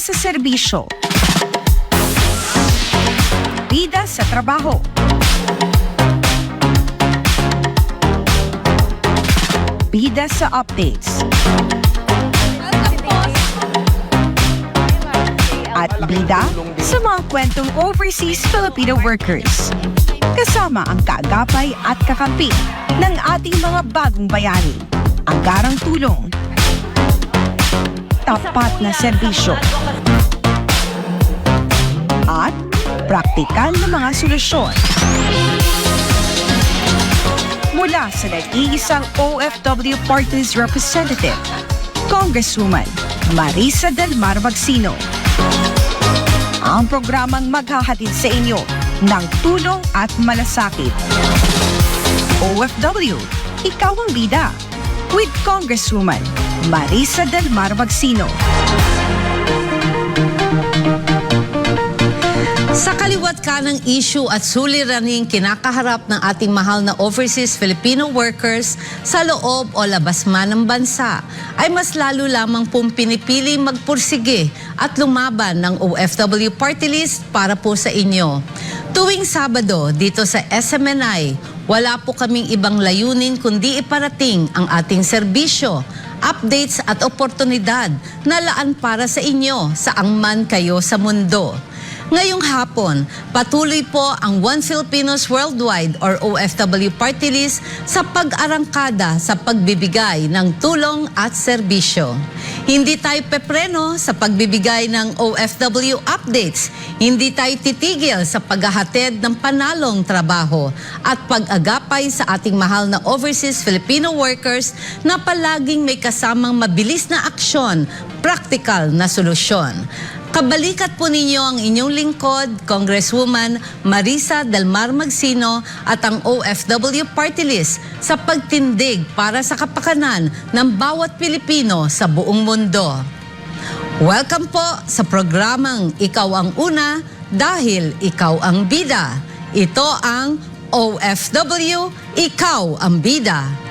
sa serbisyo. Bida sa trabaho. Bida sa updates. At bida sa mga kwentong overseas Filipino workers. Kasama ang kaagapay at kakampi ng ating mga bagong bayani. Agarang tulong. Tapat na serbisyo. At praktikal na mga solusyon. Mula sa nag-iisang OFW Parties Representative, Congresswoman Marisa Del Mar Magsino. Ang programang maghahatid sa inyo ng tulong at malasakit. OFW, ikaw ang bida. With Congresswoman Marisa Del Mar Magsino. Sa kaliwat ka ng issue at suliraning kinakaharap ng ating mahal na overseas Filipino workers sa loob o labas man ng bansa, ay mas lalo lamang pong pinipili magpursige at lumaban ng OFW Party List para po sa inyo. Tuwing Sabado dito sa SMNI, wala po kaming ibang layunin kundi iparating ang ating serbisyo, updates at oportunidad na laan para sa inyo saang man kayo sa mundo. Ngayong hapon, patuloy po ang One Filipinos Worldwide or OFW Party List sa pag-arangkada sa pagbibigay ng tulong at serbisyo. Hindi tayo pepreno sa pagbibigay ng OFW updates. Hindi tayo titigil sa paghahatid ng panalong trabaho at pag-agapay sa ating mahal na overseas Filipino workers na palaging may kasamang mabilis na aksyon, praktikal na solusyon. Kabalikat po ninyo ang inyong lingkod, Congresswoman Marisa Del Mar Magsino at ang OFW Party List sa pagtindig para sa kapakanan ng bawat Pilipino sa buong mundo. Welcome po sa programang Ikaw ang Una dahil Ikaw ang Bida. Ito ang OFW, Ikaw ang Bida.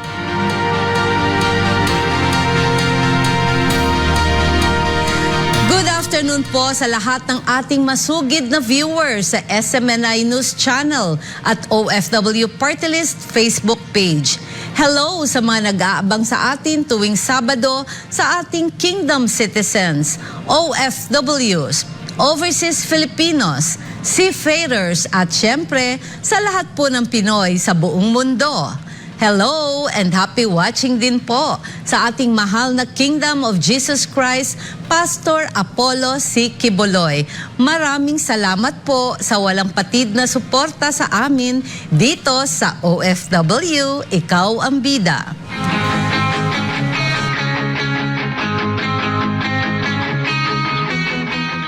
Good afternoon po sa lahat ng ating masugid na viewers sa SMNI News Channel at OFW Party List Facebook page. Hello sa mga nag-aabang sa atin tuwing Sabado sa ating Kingdom Citizens, OFWs, Overseas Filipinos, Seafarers at syempre sa lahat po ng Pinoy sa buong mundo. Hello and happy watching din po sa ating mahal na Kingdom of Jesus Christ, Pastor Apollo C. Quiboloy. Maraming salamat po sa walang patid na suporta sa amin dito sa OFW, Ikaw ang Bida.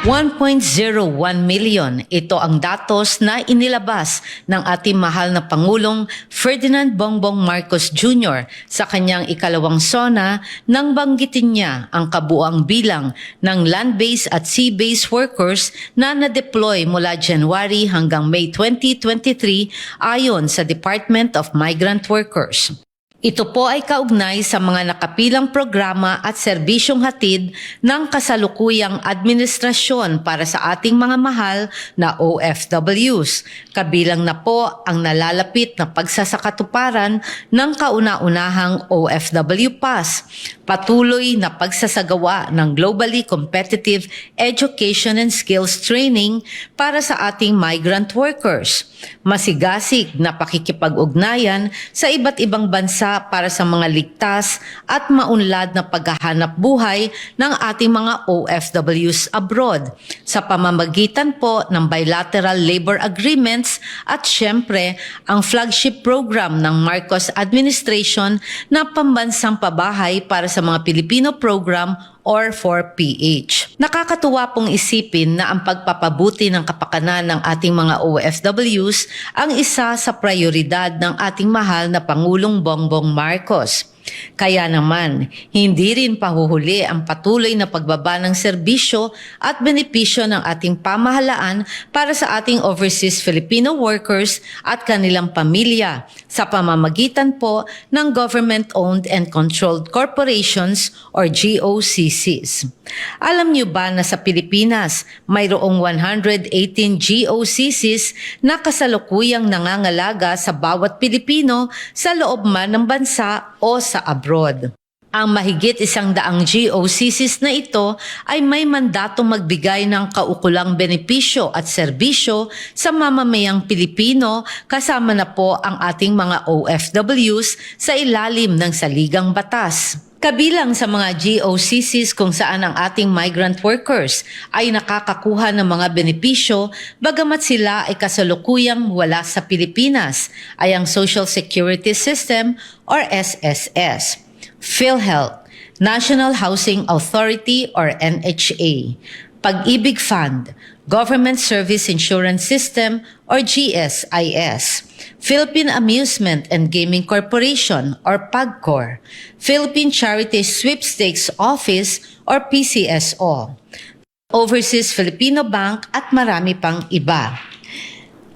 1.01 million. Ito ang datos na inilabas ng ating mahal na Pangulong Ferdinand Bongbong Marcos Jr. sa kanyang ikalawang SONA nang banggitin niya ang kabuang bilang ng land-based at sea-based workers na na-deploy mula January hanggang May 2023 ayon sa Department of Migrant Workers. Ito po ay kaugnay sa mga nakapilang programa at serbisyong hatid ng kasalukuyang administrasyon para sa ating mga mahal na OFWs. Kabilang na po ang nalalapit na pagsasakatuparan ng kauna-unahang OFW Pass, patuloy na pagsasagawa ng globally competitive education and skills training para sa ating migrant workers, masigasig na pakikipag-ugnayan sa iba't ibang bansa para sa mga ligtas at maunlad na paghahanap buhay ng ating mga OFWs abroad sa pamamagitan po ng bilateral labor agreements at syempre ang flagship program ng Marcos administration na pambansang pabahay para sa mga Pilipino program or 4PH. Nakakatuwa pong isipin na ang pagpapabuti ng kapakanan ng ating mga OFWs ang isa sa prioridad ng ating mahal na Pangulong Bongbong Marcos. Kaya naman, hindi rin pahuhuli ang patuloy na pagbaba ng serbisyo at benepisyo ng ating pamahalaan para sa ating overseas Filipino workers at kanilang pamilya sa pamamagitan po ng government-owned and controlled corporations or GOCCs. Alam niyo ba na sa Pilipinas, mayroong 118 GOCCs na kasalukuyang nangangalaga sa bawat Pilipino sa loob man ng bansa o sa abroad. Ang mahigit 100 GOCCs na ito ay may mandatong magbigay ng kaukulang benepisyo at serbisyo sa mamamayang Pilipino kasama na po ang ating mga OFWs sa ilalim ng saligang batas. Kabilang sa mga GOCCs kung saan ang ating migrant workers ay nakakakuha ng mga benepisyo bagamat sila ay kasalukuyang wala sa Pilipinas ay ang Social Security System or SSS, PhilHealth, National Housing Authority or NHA, Pag-ibig Fund, Government Service Insurance System or GSIS, Philippine Amusement and Gaming Corporation or PAGCOR, Philippine Charity Sweepstakes Office or PCSO, Overseas Filipino Bank at marami pang iba.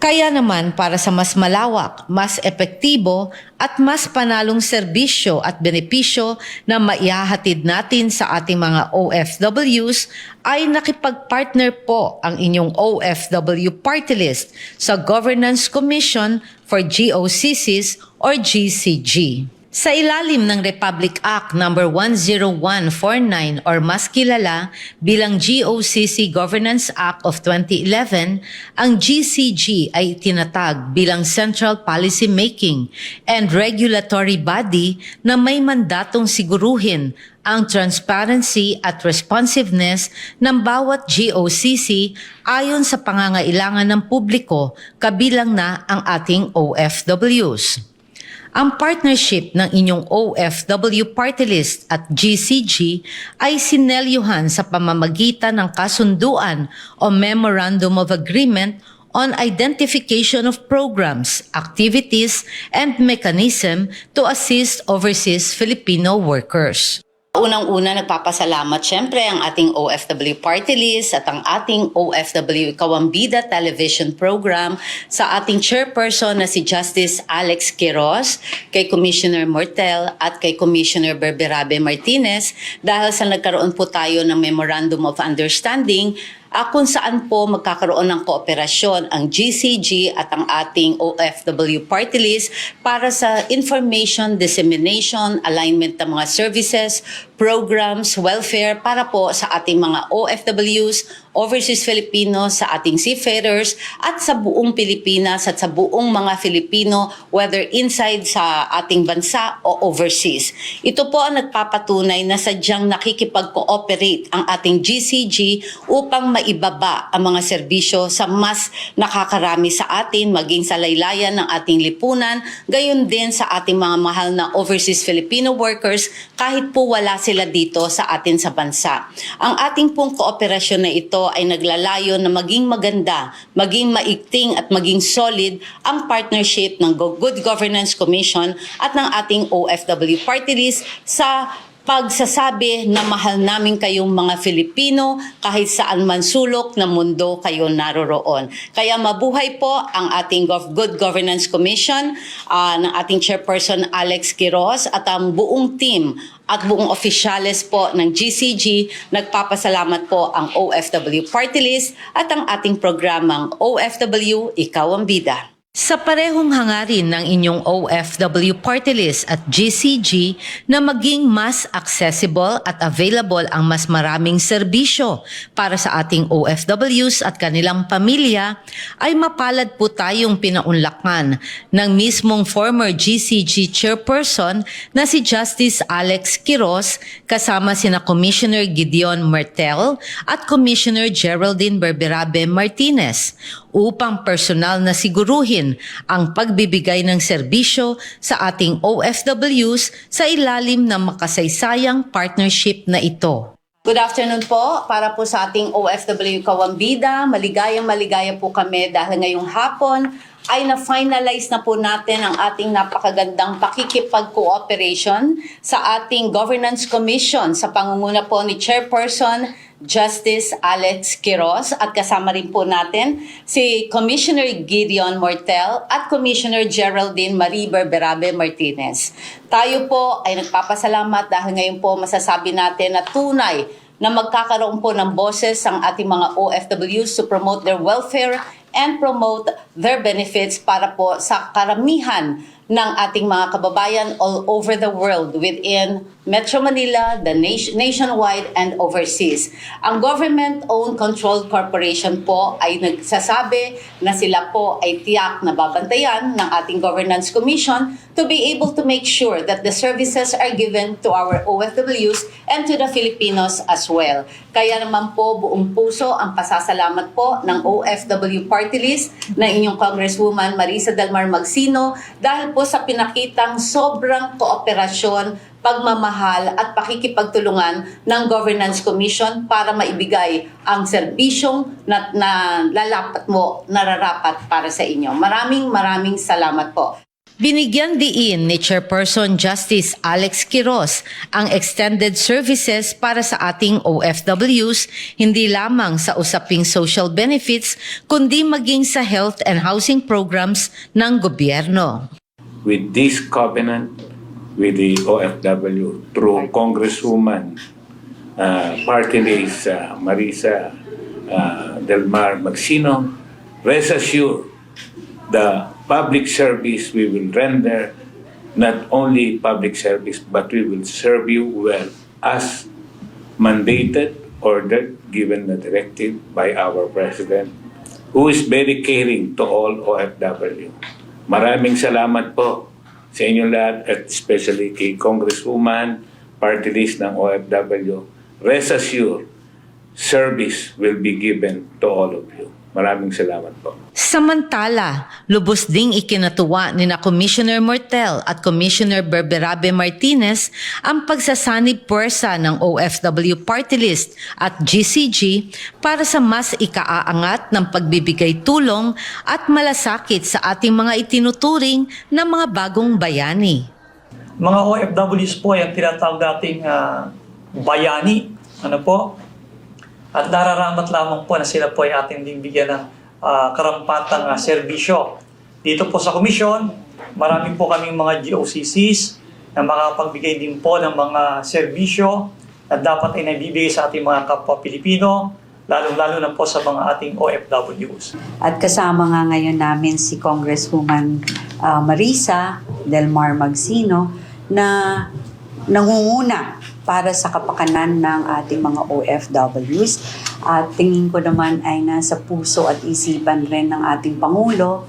Kaya naman para sa mas malawak, mas epektibo at mas panalong serbisyo at benepisyo na maihahatid natin sa ating mga OFWs ay nakipag-partner po ang inyong OFW Party List sa Governance Commission for GOCCs or GCG. Sa ilalim ng Republic Act No. 10149 or mas kilala bilang GOCC Governance Act of 2011, ang GCG ay tinatag bilang Central Policy Making and Regulatory Body na may mandatong siguruhin ang transparency at responsiveness ng bawat GOCC ayon sa pangangailangan ng publiko kabilang na ang ating OFWs. Ang partnership ng inyong OFW Party List at GCG ay sinelyuhan sa pamamagitan ng kasunduan o Memorandum of Agreement on Identification of Programs, Activities, and Mechanism to Assist Overseas Filipino Workers. Unang-una, nagpapasalamat syempre ang ating OFW Party List at ang ating OFW Kawambida Television Program sa ating chairperson na si Justice Alex Quiroz, kay Commissioner Mortel at kay Commissioner Berberabe Martinez dahil sa nagkaroon po tayo ng Memorandum of Understanding kung saan po magkakaroon ng kooperasyon ang GCG at ang ating OFW Party List para sa information, dissemination, alignment ng mga services, programs, welfare para po sa ating mga OFWs, overseas Filipinos, sa ating seafarers at sa buong Pilipinas at sa buong mga Filipino whether inside sa ating bansa o overseas. Ito po ang nagpapatunay na sadyang nakikipag-cooperate ang ating GCG upang maibaba ang mga serbisyo sa mas nakakarami sa atin, maging sa laylayan ng ating lipunan, gayon din sa ating mga mahal na overseas Filipino workers kahit po wala sila dito sa atin sa bansa. Ang ating pong kooperasyon na ito ay naglalayo na maging maganda, maging maigting at maging solid ang partnership ng Good Governance Commission at ng ating OFW Party List sa pagsasabi na mahal namin kayong mga Filipino kahit saan man sulok ng mundo kayo naroroon. Kaya mabuhay po ang ating Good Governance Commission ng ating chairperson Alex Quiroz at ang buong team at buong opisyales po ng GCG. Nagpapasalamat po ang OFW Party List at ang ating programang OFW Ikaw ang Bida. Sa parehong hangarin ng inyong OFW Party List at GCG na maging mas accessible at available ang mas maraming serbisyo para sa ating OFWs at kanilang pamilya, ay mapalad po tayong pinaunlakan ng mismong former GCG chairperson na si Justice Alex Quiroz kasama sina Commissioner Gideon Martel at Commissioner Geraldine Berberabe Martinez upang personal na siguruhin ang pagbibigay ng serbisyo sa ating OFWs sa ilalim ng makasaysayang partnership na ito. Good afternoon po para po sa ating OFW Kawambida. Maligayang maligaya po kami dahil ngayong hapon ay na-finalize na po natin ang ating napakagandang pakikipag-cooperation sa ating Governance Commission sa pangunguna po ni Chairperson Justice Alex Quiroz at kasama rin po natin si Commissioner Gideon Mortel at Commissioner Geraldine Marie Berberabe Martinez. Tayo po ay nagpapasalamat dahil ngayon po masasabi natin na tunay na magkakaroon po ng boses ang ating mga OFWs to promote their welfare and promote their benefits para po sa karamihan ng ating mga kababayan all over the world within Metro Manila, the nationwide and overseas. Ang government-owned controlled corporation po ay nagsasabi na sila po ay tiyak na babantayan ng ating Governance Commission to be able to make sure that the services are given to our OFWs and to the Filipinos as well. Kaya naman po buong puso ang pasasalamat po ng OFW Party List na inyong Congresswoman Marisa Delmar Magsino dahil po sa pinakitang sobrang kooperasyon, pagmamahal at pakikipagtulungan ng Governance Commission para maibigay ang serbisyong na lalapat mo, nararapat para sa inyo. Maraming salamat po. Binigyan diin ni Chairperson Justice Alex Quiroz ang extended services para sa ating OFWs, hindi lamang sa usaping social benefits, kundi maging sa health and housing programs ng gobyerno. With this covenant with the OFW through Congresswoman Party List Marisa Delmar Magsino, rest assured the public service we will render, not only public service, but we will serve you well as mandated, ordered, given the directive by our President, who is very caring to all OFW. Maraming salamat po sa inyong lahat at especially kay Congresswoman, Party List ng OFW. Rest assured, service will be given to all of you. Maraming salamat po. Samantala, lubos ding ikinatuwa ni na Commissioner Mortel at Commissioner Berberabe Martinez ang pagsasanib puwersa ng OFW Party List at GCG para sa mas ikaaangat ng pagbibigay tulong at malasakit sa ating mga itinuturing na mga bagong bayani. Mga OFWs po ay ang tinatawag dating bayani. Ano po? At nararamat lamang po na sila po ay ating bigyan ng karampatang serbisyo. Dito po sa komisyon, marami po kaming mga GOCCs na makapagbigay din po ng mga serbisyo na dapat ay nabibigay sa ating mga kapwa Pilipino, lalong-lalo na po sa mga ating OFWs. At kasama nga ngayon namin si Congresswoman Marisa Delmar Magsino na nangunguna para sa kapakanan ng ating mga OFWs. At tingin ko naman ay nasa puso at isipan rin ng ating Pangulo,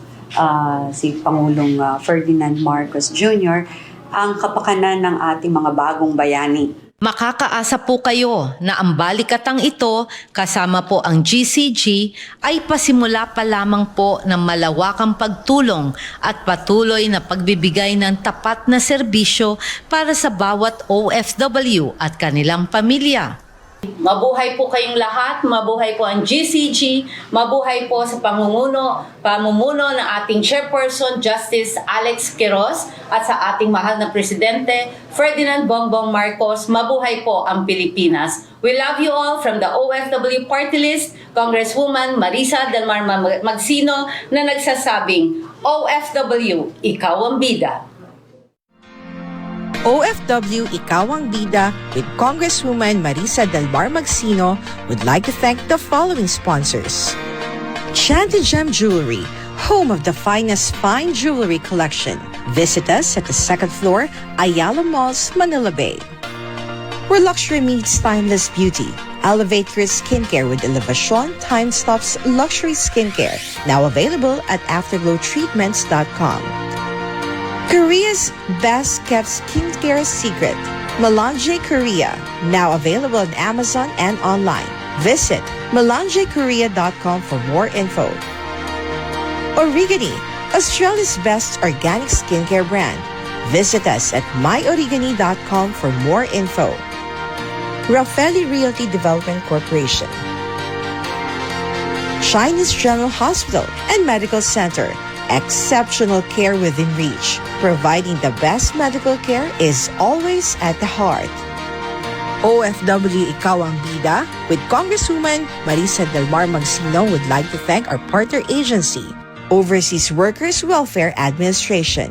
si Pangulong Ferdinand Marcos Jr., ang kapakanan ng ating mga bagong bayani. Makakaasa po kayo na ang balikatang ito kasama po ang GCG ay pasimula pa lamang po ng malawakang pagtulong at patuloy na pagbibigay ng tapat na serbisyo para sa bawat OFW at kanilang pamilya. Mabuhay po kayong lahat, mabuhay po ang GCG, mabuhay po sa pamumuno ng ating Chairperson Justice Alex Quiroz at sa ating mahal na Presidente Ferdinand Bongbong Marcos, mabuhay po ang Pilipinas. We love you all from the OFW Party List, Congresswoman Marisa Delmar Magsino na nagsasabing, OFW, ikaw ang bida. OFW Ikaw ang Bida with Congresswoman Marisa Delmar Magsino would like to thank the following sponsors. Chanty Gem Jewelry, home of the finest fine jewelry collection. Visit us at the second floor, Ayala Malls, Manila Bay. Where luxury meets timeless beauty. Elevate your skincare with Elevation Time Stops Luxury Skincare, now available at afterglowtreatments.com. Korea's best kept skincare secret, Melange Korea, now available on Amazon and online. Visit melangekorea.com for more info. Origani, Australia's best organic skincare brand. Visit us at myorigani.com for more info. Raffaelli Realty Development Corporation. Chinese General Hospital and Medical Center, Exceptional care within reach. Providing the best medical care is always at the heart. OFW Ikaw ang Bida with Congresswoman Marisa Del Mar Magsino would like to thank our partner agency, Overseas Workers Welfare Administration.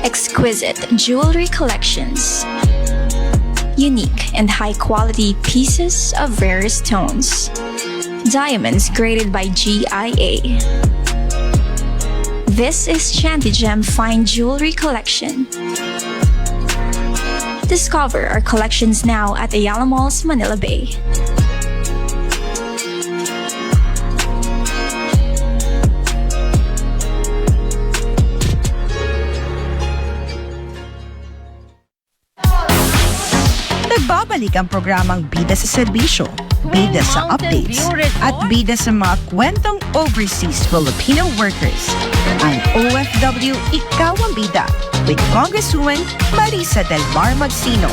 Exquisite jewelry collections. Unique and high-quality pieces of rare stones. Diamonds graded by GIA. This is Chantigem Fine Jewelry Collection. Discover our collections now at Ayala Malls, Manila Bay. Nagbabalik ang programang Bida sa Serbisyo, Bida sa Updates, at Bida sa mga kwentong overseas Filipino workers. Ang OFW Ikaw ang Bida with Congresswoman Marisa Del Mar Magsino.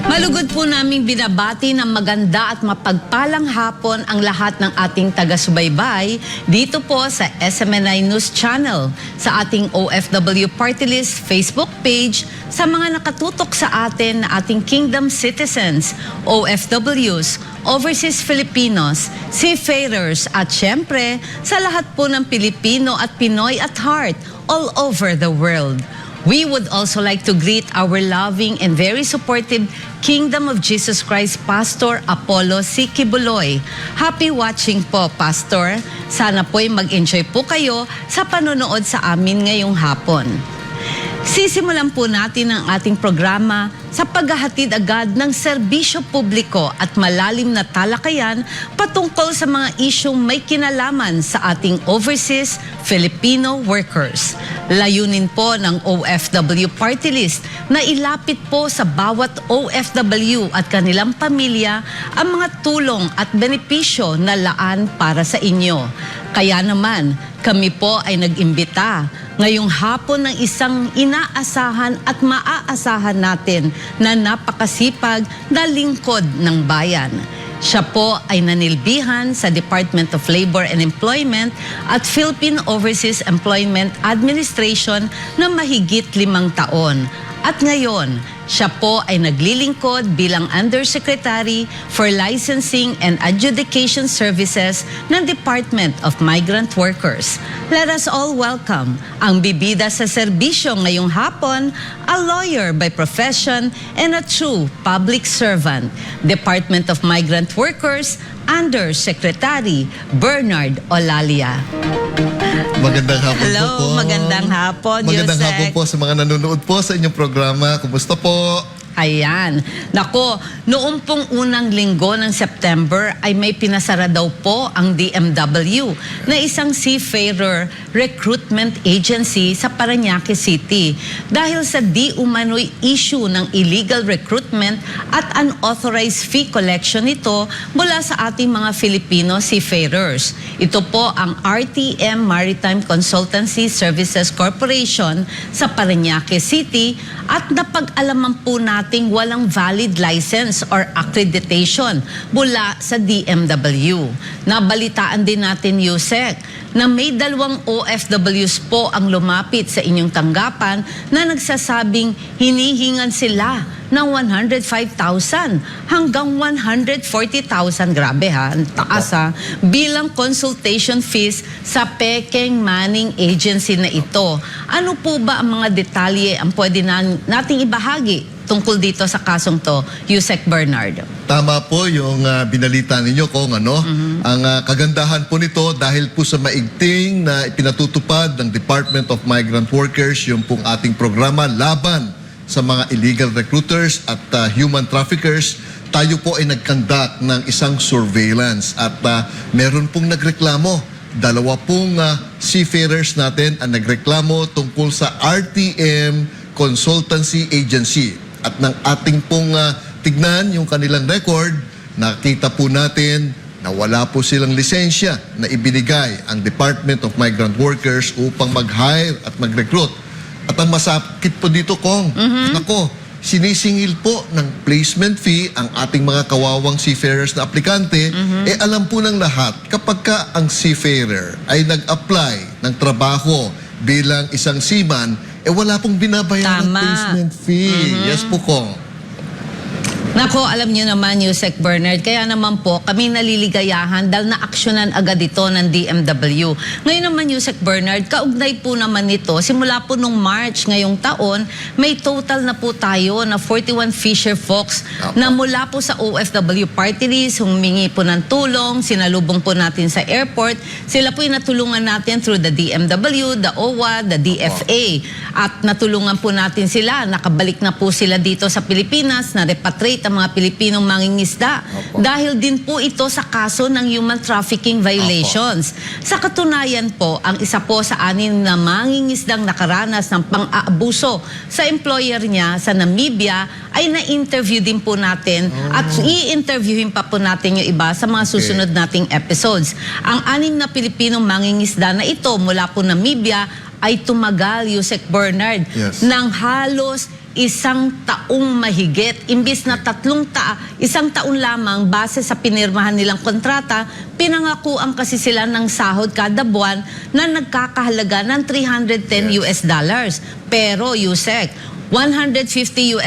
Malugod po naming binabati ng maganda at mapagpalang hapon ang lahat ng ating taga-subaybay dito po sa SMNI News Channel, sa ating OFW Party List Facebook page, sa mga nakatutok sa atin na ating Kingdom citizens, OFWs, Overseas Filipinos, seafarers at syempre sa lahat po ng Pilipino at Pinoy at heart all over the world. We would also like to greet our loving and very supportive Kingdom of Jesus Christ Pastor Apollo C. Kibuloy. Happy watching po, Pastor. Sana po'y mag-enjoy po kayo sa panonood sa amin ngayong hapon. Sisimulan po natin ang ating programa sa paghahatid agad ng serbisyo publiko at malalim na talakayan patungkol sa mga isyong may kinalaman sa ating overseas Filipino workers. Layunin po ng OFW Party List na ilapit po sa bawat OFW at kanilang pamilya ang mga tulong at benepisyo na laan para sa inyo. Kaya naman, kami po ay nag-imbita ngayong hapon ng isang inaasahan at maaasahan natin na napakasipag na lingkod ng bayan. Siya po ay nanilbihan sa Department of Labor and Employment at Philippine Overseas Employment Administration na mahigit 5 taon. At ngayon, siya po ay naglilingkod bilang Undersecretary for Licensing and Adjudication Services ng Department of Migrant Workers. Let us all welcome ang bibida sa serbisyo ngayong hapon, a lawyer by profession and a true public servant, Department of Migrant Workers, Undersecretary Bernard Olalia. Magandang hapon Hello, po. magandang hapon, Magandang Yusek. hapon po sa mga nanonood po sa inyong programa. Kumusta po? Ayan. Nako, noong pong unang linggo ng September ay may pinasara daw po ang DMW na isang seafarer recruitment agency sa Parañaque City dahil sa di umano'y issue ng illegal recruitment at unauthorized fee collection nito mula sa ating mga Filipino seafarers. Ito po ang RTM Maritime Consultancy Services Corporation sa Parañaque City at napag-alaman po nating walang valid license or accreditation mula sa DMW. Nabalitaan din natin, Yusek, na may 2 OFWs po ang lumapit sa inyong tanggapan na nagsasabing hinihingan sila ng 105,000 hanggang 140,000. Grabe ha, ang taas ha. Bilang consultation fees sa Peking Manning Agency na ito. Ano po ba ang mga detalye ang pwede nating ibahagi tungkol dito sa kasong to, Yusek Bernard? Tama po yung binalita ninyo kung ano. Ang kagandahan po nito dahil po sa maigting na ipinatutupad ng Department of Migrant Workers yung pong ating programa laban sa mga illegal recruiters at human traffickers, tayo po ay nag-conduct ng isang surveillance at meron pong nagreklamo. 2 pong seafarers natin ang nagreklamo tungkol sa RTM Consultancy Agency. At ng ating pong tignan yung kanilang record, nakita po natin na wala po silang lisensya na ibinigay ang Department of Migrant Workers upang mag-hire at mag-recruit. At ang masakit po dito, Kong, nako, sinisingil po ng placement fee ang ating mga kawawang seafarers na aplikante, alam po ng lahat, kapag ka ang seafarer ay nag-apply ng trabaho bilang isang seaman, wala pong binabayaran Tama. placement fee. Yes po, Kong. Nako, alam niyo naman, Yusek Bernard, kaya naman po kami naliligayahan dahil na-aksyonan agad ito ng DMW. Ngayon naman, Yusek Bernard, kaugnay po naman nito, simula po nung March ngayong taon, may total na po tayo na 41 fisher folks na mula po sa OFW party list, humingi po ng tulong, sinalubong po natin sa airport. Sila po yung natulungan natin through the DMW, the OWA, the DFA. At natulungan po natin sila, nakabalik na po sila dito sa Pilipinas, na-repatriate ang mga Pilipinong mangingisda. Dahil din po ito sa kaso ng human trafficking violations. Sa katunayan po, ang isa po sa 6 na mangingisdang nakaranas ng pang-aabuso sa employer niya sa Namibia ay na-interview din po natin at i-interviewin pa po natin yung iba sa mga susunod nating episodes. Ang 6 na Pilipinong mangingisda na ito mula po Namibia ay tumagal, Yusek Bernard, ng halos 1 taong mahigit. Imbis na 1 taon lamang base sa pinirmahan nilang kontrata, pinangakuan kasi sila ng sahod kada buwan na nagkakahalaga ng $310. Pero, Yusek, $150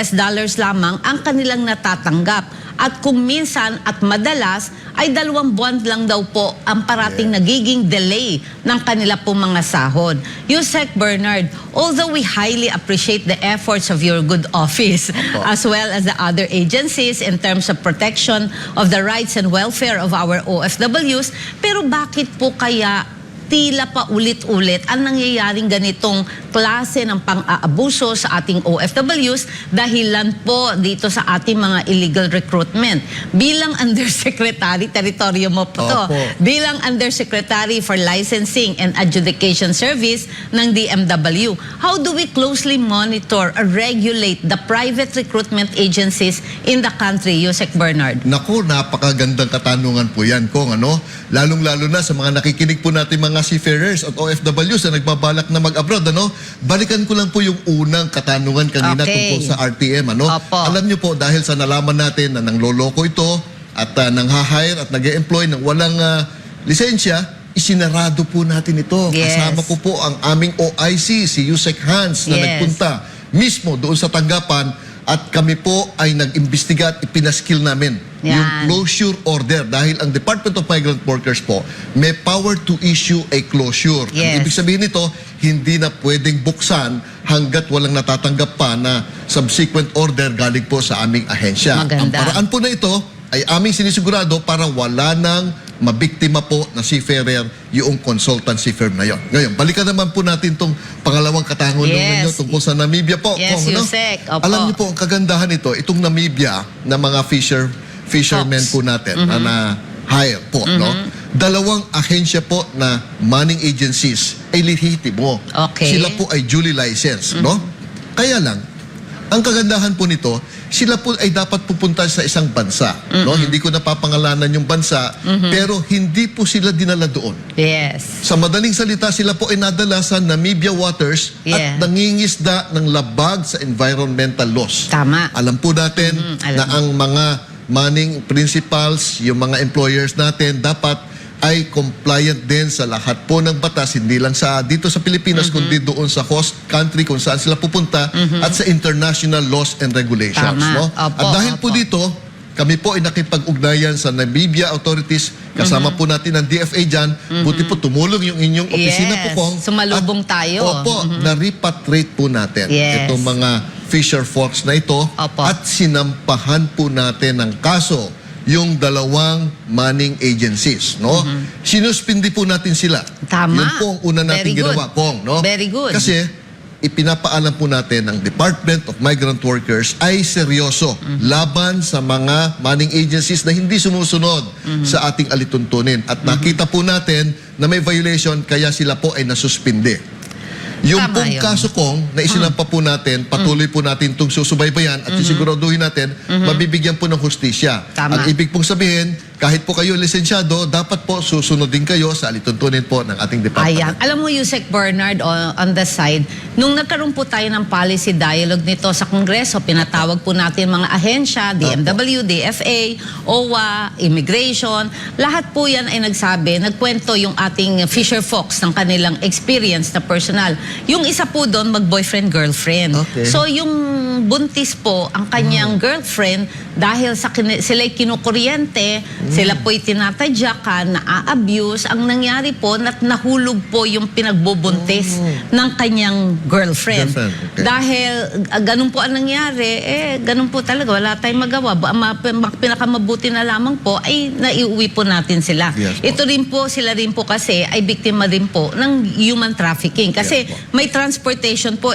lamang ang kanilang natatanggap. At kung minsan at madalas ay 2 buwan lang daw po ang parating nagiging delay ng kanila po mga sahod. Yusek Bernard, although we highly appreciate the efforts of your good office as well as the other agencies in terms of protection of the rights and welfare of our OFWs, pero bakit po kaya tila pa ulit-ulit ang nangyayaring ganitong klase ng pang-aabuso sa ating OFWs dahilan po dito sa ating mga illegal recruitment? Bilang Undersecretary, teritoryo mo po to, bilang Undersecretary for Licensing and Adjudication Service ng DMW, how do we closely monitor or regulate the private recruitment agencies in the country, Yusek Bernard? Naku, napakagandang katanungan po yan, Kong, ano? Lalong-lalo na sa mga nakikinig po natin mga seafarers at OFWs na nagbabalak na mag-abroad, ano? Balikan ko lang po yung unang katanungan kanina tungkol sa RTM, ano? Alam niyo po, dahil sa nalaman natin na nangloloko ito at nang-hire at nag-employ ng walang lisensya, isinarado po natin ito. Kasama ko po ang aming OIC, si Yusek Hans, na nagpunta mismo doon sa tanggapan at kami po ay nag-imbestiga at ipinaskill namin yung closure order dahil ang Department of Migrant Workers po may power to issue a closure. Ang ibig sabihin nito, hindi na pwedeng buksan hanggat walang natatanggap pa na subsequent order galing po sa aming ahensya. Ang paraan po na ito ay aming sinisigurado para wala nang mabiktima po na seafarer yung consultancy firm na yon. Ngayon, balikan naman po natin tong pangalawang katanungan ninyo tungkol sa Namibia po. Yes, Kong, Yusek. Opo. Alam niyo po, ang kagandahan nito, itong Namibia na mga fishermen po natin na hire po, no? Dalawang ahensya po na manning agencies ay lehitimo. Okay. Sila po ay duly licensed, no? Kaya lang, ang kagandahan po nito, sila po ay dapat pupunta sa isang bansa, no? Hindi ko napapangalanan yung bansa, pero hindi po sila dinala doon. Yes. Sa madaling salita, sila po ay nadala sa Namibia waters Yeah. at nangingisda ng labag sa environmental laws. Tama. Alam po natin alam. na ang mga manning principals, yung mga employers natin, dapat ay compliant din sa lahat po ng batas, hindi lang sa dito sa Pilipinas, kundi doon sa host country kung saan sila pupunta at sa international laws and regulations. Tama. No? Opo, At dahil po opo. dito, kami po ay nakipag-ugnayan sa Namibia authorities, kasama po natin ang DFA dyan, buti po tumulong yung inyong opisina Yes. po, Kong. Sumalubong At, tayo. Opo, na-repatriate po natin Yes. itong mga fisher folks na ito Opo. at sinampahan po natin ng kaso yung dalawang manning agencies, no? Sinuspindi po natin sila. Tama. Yun po ang una natin Very good. ginawa, Kong, no? Very good. Kasi ipinapaalam po natin ng Department of Migrant Workers ay seryoso laban sa mga manning agencies na hindi sumusunod sa ating alituntunin. At nakita po natin na may violation kaya sila po ay nasuspindi. Yung Tama pong yun. kaso, Kong, na isinampa po natin, patuloy po natin itong susubaybayan at sisiguraduhin natin, mabibigyan po ng hustisya. Tama. Ang ibig pong sabihin, kahit po kayo lisensyado, dapat po susunod din kayo sa alituntunin po ng ating department. Ayan. Alam mo, Yusek Bernard, on the side, nung nagkaroon po tayo ng policy dialogue nito sa Kongreso, pinatawag po natin mga ahensya, DMW, DFA, OWA, Immigration, lahat po yan ay nagkwento yung ating fisher folks ng kanilang experience na personal. Yung isa po doon, mag-boyfriend-girlfriend. Okay. So, yung buntis po, ang kanyang girlfriend, dahil sila'y kinukuryente, sila po'y tinatadyakan, na-abuse, ang nangyari po, nahulog po yung pinagbubuntis ng kanyang girlfriend. Okay. Dahil ganun po ang nangyari, ganun po talaga, wala tayong magawa. Pinakamabuti na lamang po ay naiuwi po natin sila. Yes po. Ito rin po, sila rin po kasi ay biktima rin po ng human trafficking. Kasi Yes po. may transportation po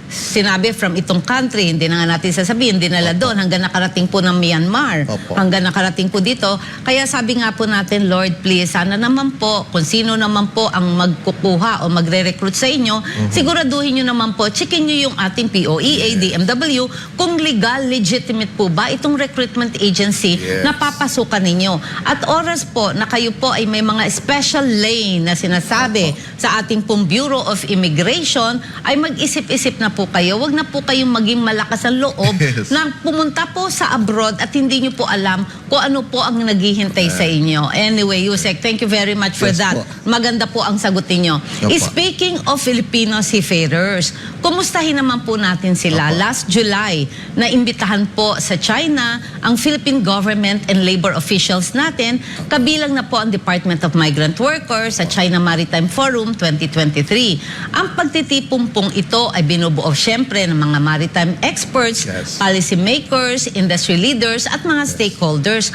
sinabi from itong country, hindi na nga natin sasabihin, dinala doon hanggang nakarating po ng Myanmar, Opo. hanggang nakarating po dito. Kaya sabi nga po natin, Lord, please, sana naman po, kung sino naman po ang magkukuha o magre-recruit sa inyo, siguraduhin nyo naman po, checkin nyo yung ating POEA, DMW, kung legal, legitimate po ba itong recruitment agency Yes. na papasukan ninyo. At oras po na kayo po ay may mga special lane na sinasabi sa ating pong Bureau of Immigration, ay mag-isip-isip na po kayo. Huwag na po kayong maging malakas ang loob Yes. na pumunta po sa abroad at hindi nyo po alam kung ano po ang naghihintay sa inyo. Anyway, Yusek, thank you very much for Yes that. po. Maganda po ang sagot ninyo. Opo. Speaking of Filipino seafarers, kumustahin naman po natin sila. Opo. Last July, naimbitahan po sa China ang Philippine government and labor officials natin, kabilang na po ang Department of Migrant Workers sa China Maritime Forum 2023. Ang pagtitipong pong ito ay binubuo syempre ng mga maritime experts, Yes. policy makers, industry leaders at mga stakeholders.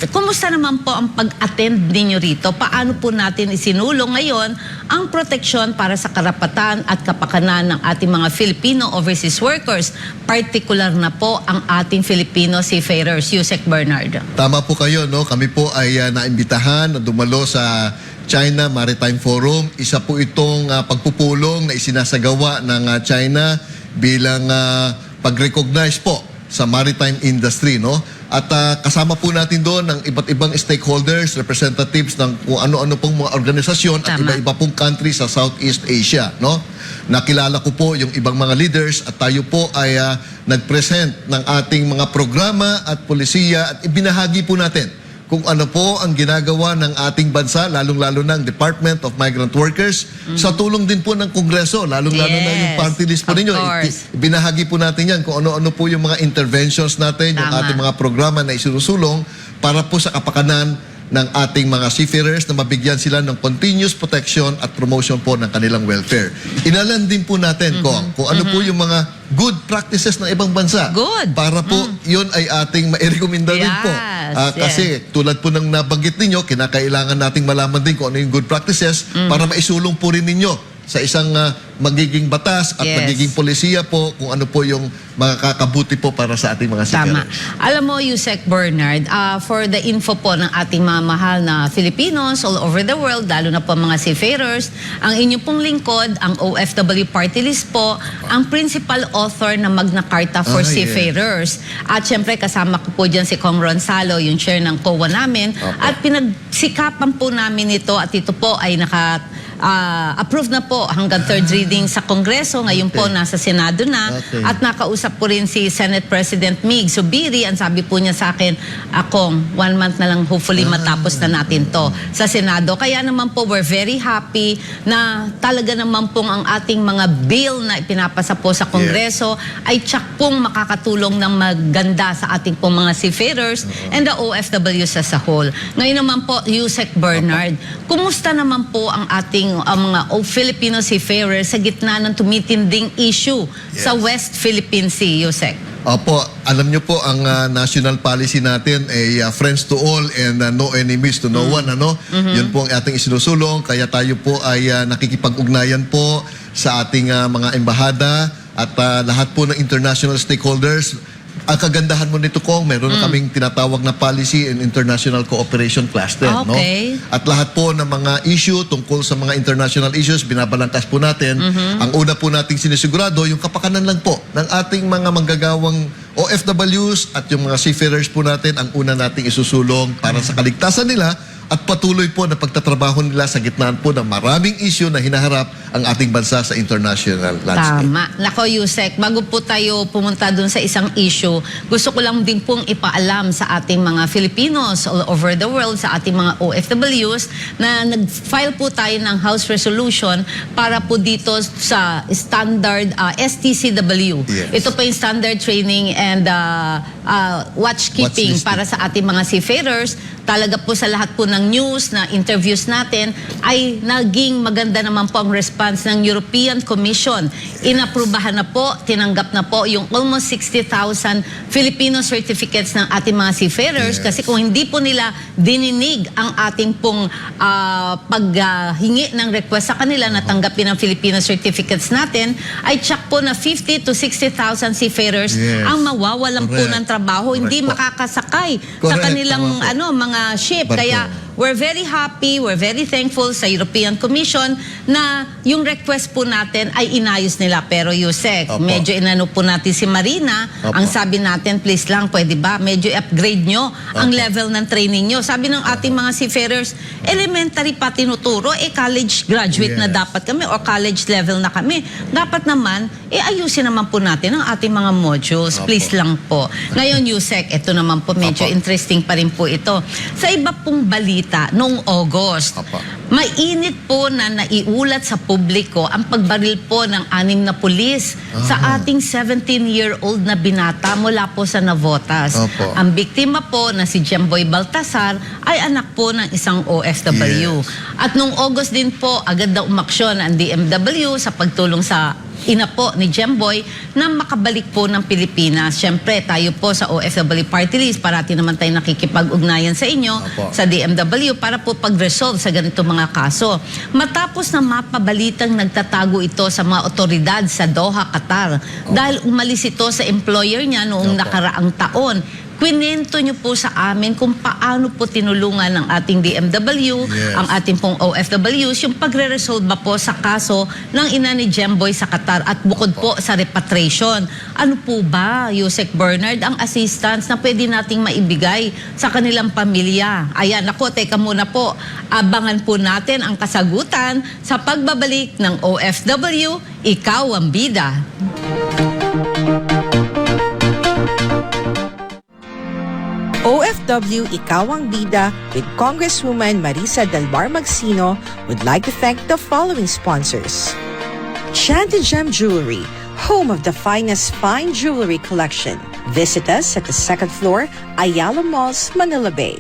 Kumusta naman po ang pag-attend ninyo rito? Paano po natin isinulong ngayon ang proteksyon para sa karapatan at kapakanan ng ating mga Filipino overseas workers, particular na po ang ating Filipino seafarers? Yusek Bernard. Tama po kayo, no? Kami po ay naimbitahan na dumalo sa China Maritime Forum. Isa po itong pagpupulong na isinasagawa ng China bilang pag-recognize po sa maritime industry, no? At kasama po natin doon ng iba't ibang stakeholders, representatives ng kung ano-ano pong mga organisasyon at Tama. iba-iba pong country sa Southeast Asia, no? Nakilala ko po yung ibang mga leaders at tayo po ay nag-present ng ating mga programa at polisiya at ibinahagi po natin kung ano po ang ginagawa ng ating bansa, lalong-lalo ng Department of Migrant Workers, sa tulong din po ng Kongreso, lalong-lalo na yung Yes, party list po of ninyo. course. Binahagi po natin yan kung ano-ano po yung mga interventions natin, yung Tama. ating mga programa na isinusulong para po sa kapakanan ng ating mga seafarers na mabigyan sila ng continuous protection at promotion po ng kanilang welfare. Inalan din po natin kung ano po yung mga good practices ng ibang bansa. Good. Para po yun ay ating mairekomenda rin po Yes. Yes, Kasi tulad po ng nabanggit ninyo, kinakailangan nating malaman din kung ano yung good practices para maisulong po rin ninyo sa isang magiging batas at Yes. magiging polisiya po kung ano po yung makakabuti po para sa ating mga Tama. seafarers. Alam mo, Yusek Bernard, for the info po ng ating mga mahal na Filipinos all over the world, lalo na po mga seafarers, ang inyong pong lingkod, ang OFW Party List po, ang principal author ng Magna Carta for yes. Seafarers. At syempre, kasama ko po dyan si Kong Ron Salo, yung chair ng COA namin. At pinagsikapan po namin ito at ito po ay approve na po hanggang third reading sa Kongreso. Ngayon po nasa Senado na. Okay. At nakausap po rin si Senate President Mig Zubiri. Ang sabi po niya sa akin, Akong, 1 month na lang hopefully matapos na natin to sa Senado. Kaya naman po we're very happy na talaga naman pong ang ating mga bill na ipinapasa po sa Kongreso ay tsak pong makakatulong ng maganda sa ating pong mga seafarers and the OFWs as a whole. Ngayon naman po, Yusek Bernard, kumusta naman po ang ating mga Filipino seafarers sa gitna ng tumitinding issue sa West Philippine Sea, Yusek? Opo, alam niyo po ang national policy natin ay friends to all and no enemies to no one, ano? Yun po ang ating isinusulong, kaya tayo po ay nakikipag-ugnayan po sa ating mga embahada at lahat po ng international stakeholders. Ang kagandahan mo nito, Kong, meron na kaming tinatawag na Policy and International Cooperation Cluster, no? Okay. At lahat po ng mga issue tungkol sa mga international issues, binabalangkas po natin. Ang una po nating sinisigurado, yung kapakanan lang po ng ating mga manggagawang OFWs at yung mga seafarers po natin, ang una nating isusulong para sa kaligtasan nila at patuloy po na pagtatrabaho nila sa gitnaan po ng maraming issue na hinaharap ang ating bansa sa international landscape. Tama. Nako, Yusek, bago po tayo pumunta dun sa isang issue, gusto ko lang din pong ipaalam sa ating mga Filipinos all over the world, sa ating mga OFWs, na nag-file po tayo ng House Resolution para po dito sa standard STCW. Yes. Ito po yung standard training and watchkeeping Watchlisting. para sa ating mga seafarers. Talaga po sa lahat po ng news na interviews natin ay naging maganda naman po ang response ng European Commission. Inaprubahan na po, tinanggap na po yung almost 60,000 Filipino certificates ng ating mga seafarers. Yes. Kasi kung hindi po nila dininig ang ating pong paghingi ng request sa kanila na tanggapin ang Filipino certificates natin, ay tsak po na 50 to 60,000 seafarers Yes. ang mawawalan po Correct. ng trabaho, hindi Correct po. makakasakay sa Correct. kanilang Tama po. mga ship. Barko. Kaya we're very happy, we're very thankful sa European Commission na yung request po natin ay inayos nila. Pero Yusek, Opo. medyo inano po natin si Marina. Opo. Ang sabi natin, please lang, pwede ba? Medyo upgrade nyo ang Opo. level ng training nyo. Sabi ng ating mga seafarers, elementary pa tinuturo, college graduate na Yes. dapat kami or college level na kami. Dapat naman, ayusin naman po natin ang ating mga modules. Opo. Please lang po. Ngayon, Yusek, ito naman po, medyo Opo. interesting pa rin po ito. Sa iba pong balita, noong August, Opo. mainit po na naiulat sa publiko ang pagbaril po ng 6 na pulis sa ating 17-year-old na binata mula po sa Navotas. Opo. Ang biktima po na si Jemboy Baltasar ay anak po ng isang OFW. Yes. At noong August din po, agad na umaksyon ang DMW sa pagtulong sa ina po ni Jemboy na makabalik po ng Pilipinas. Siyempre, tayo po sa OFW Party List, parati naman tayo nakikipag-ugnayan sa inyo, Opo. sa DMW, para po pag-resolve sa ganito mga kaso. Matapos na mapabalitang nagtatago ito sa mga otoridad sa Doha, Qatar, dahil umalis ito sa employer niya noong Opo. nakaraang taon, kwento niyo po sa amin kung paano po tinulungan ng ating DMW, Yes. ang ating pong OFWs, yung pagre-resolve ba po sa kaso ng ina ni Jemboy sa Qatar at bukod po sa repatriation. Ano po ba, Yusek Bernard, ang assistance na pwede nating maibigay sa kanilang pamilya? Ayan, ako, teka muna po. Abangan po natin ang kasagutan sa pagbabalik ng OFW, Ikaw ang Bida. OFW Ikaw ang Bida with Congresswoman Marisa Del Mar Magsino would like to thank the following sponsors. Shanty Gem Jewelry, home of the finest fine jewelry collection. Visit us at the second floor, Ayala Malls, Manila Bay.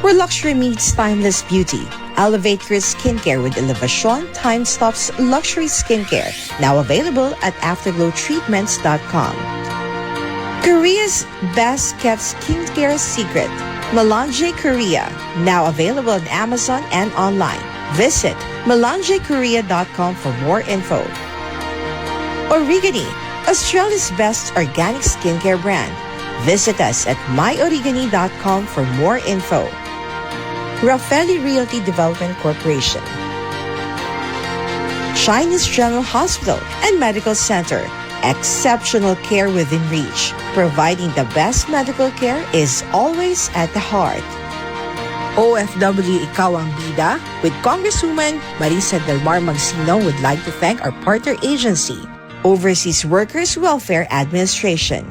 Where luxury meets timeless beauty. Elevate your skincare with Elevation Time Stops Luxury Skincare, now available at afterglowtreatments.com. Korea's best kept skincare secret, Melange Korea, now available on Amazon and online. Visit melangekorea.com for more info. Origani, Australia's best organic skincare brand. Visit us at myorigani.com for more info. Raffaelli Realty Development Corporation. Chinese General Hospital and Medical Center. Exceptional care within reach. Providing the best medical care is always at the heart. OFW Ikaw ang Bida with Congresswoman Marisa Del Mar Magsino would like to thank our partner agency, Overseas Workers Welfare Administration.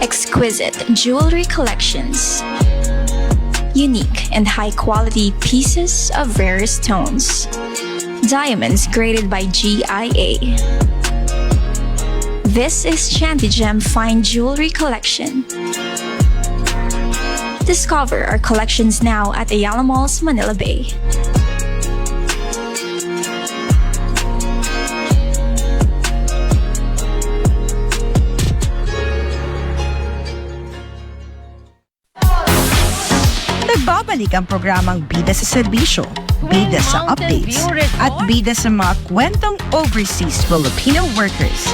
Exquisite jewelry collections. Unique and high-quality pieces of rare stones. Diamonds graded by GIA. This is Chantigem Fine Jewelry Collection. Discover our collections now at Ayala Malls, Manila Bay. Nagbabalik ang programang Bida sa Serbisyo, Bida sa Updates, at Bida sa mga kwentong overseas Filipino workers.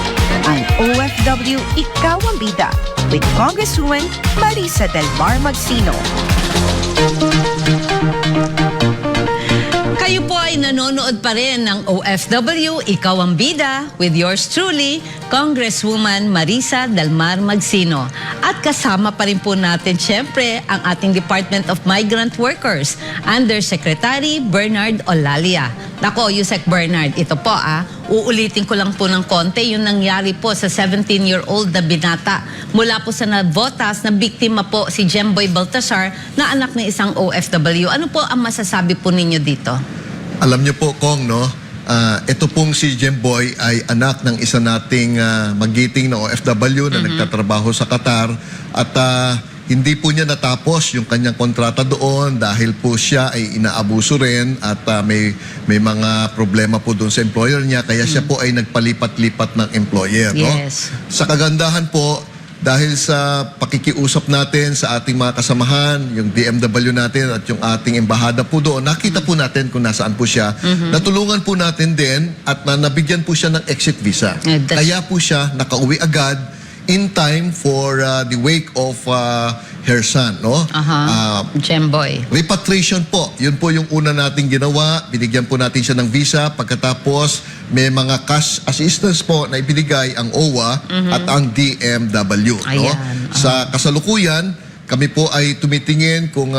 Ang OFW Ikaw ang Bida with Congresswoman Marisa Del Mar Magsino. Kayo po ay nanonood pa rin ng OFW Ikaw ang Bida with yours truly, Congresswoman Marisa Del Mar Magsino. At kasama pa rin po natin syempre ang ating Department of Migrant Workers, Undersecretary Bernard Olalia. Nako, Yusek Bernard, ito po uulitin ko lang po ng konti yung nangyari po sa 17-year-old na binata. Mula po sa Navotas na biktima po si Jemboy Baltasar na anak ng isang OFW. Ano po ang masasabi po ninyo dito? Alam niyo po, Kong, no? Ito pong si Jemboy ay anak ng isa nating magiting na OFW na nagtatrabaho sa Qatar at hindi po niya natapos yung kanyang kontrata doon dahil po siya ay inaabuso rin at may mga problema po doon sa employer niya kaya siya po ay nagpalipat-lipat ng employer. Yes. No? Sa kagandahan po, dahil sa pakikiusap natin sa ating mga kasamahan, yung DMW natin at yung ating embahada po doon, nakita po natin kung nasaan po siya. Natulungan po natin din at nabigyan po siya ng exit visa. Kaya po siya nakauwi agad in time for the wake of her son, no? Jemboy. Repatriation po. Yun po yung una nating ginawa. Binigyan po natin siya ng visa. Pagkatapos, may mga cash assistance po na ibinigay ang OWA at ang DMW. No? Ayan. Sa kasalukuyan, kami po ay tumitingin kung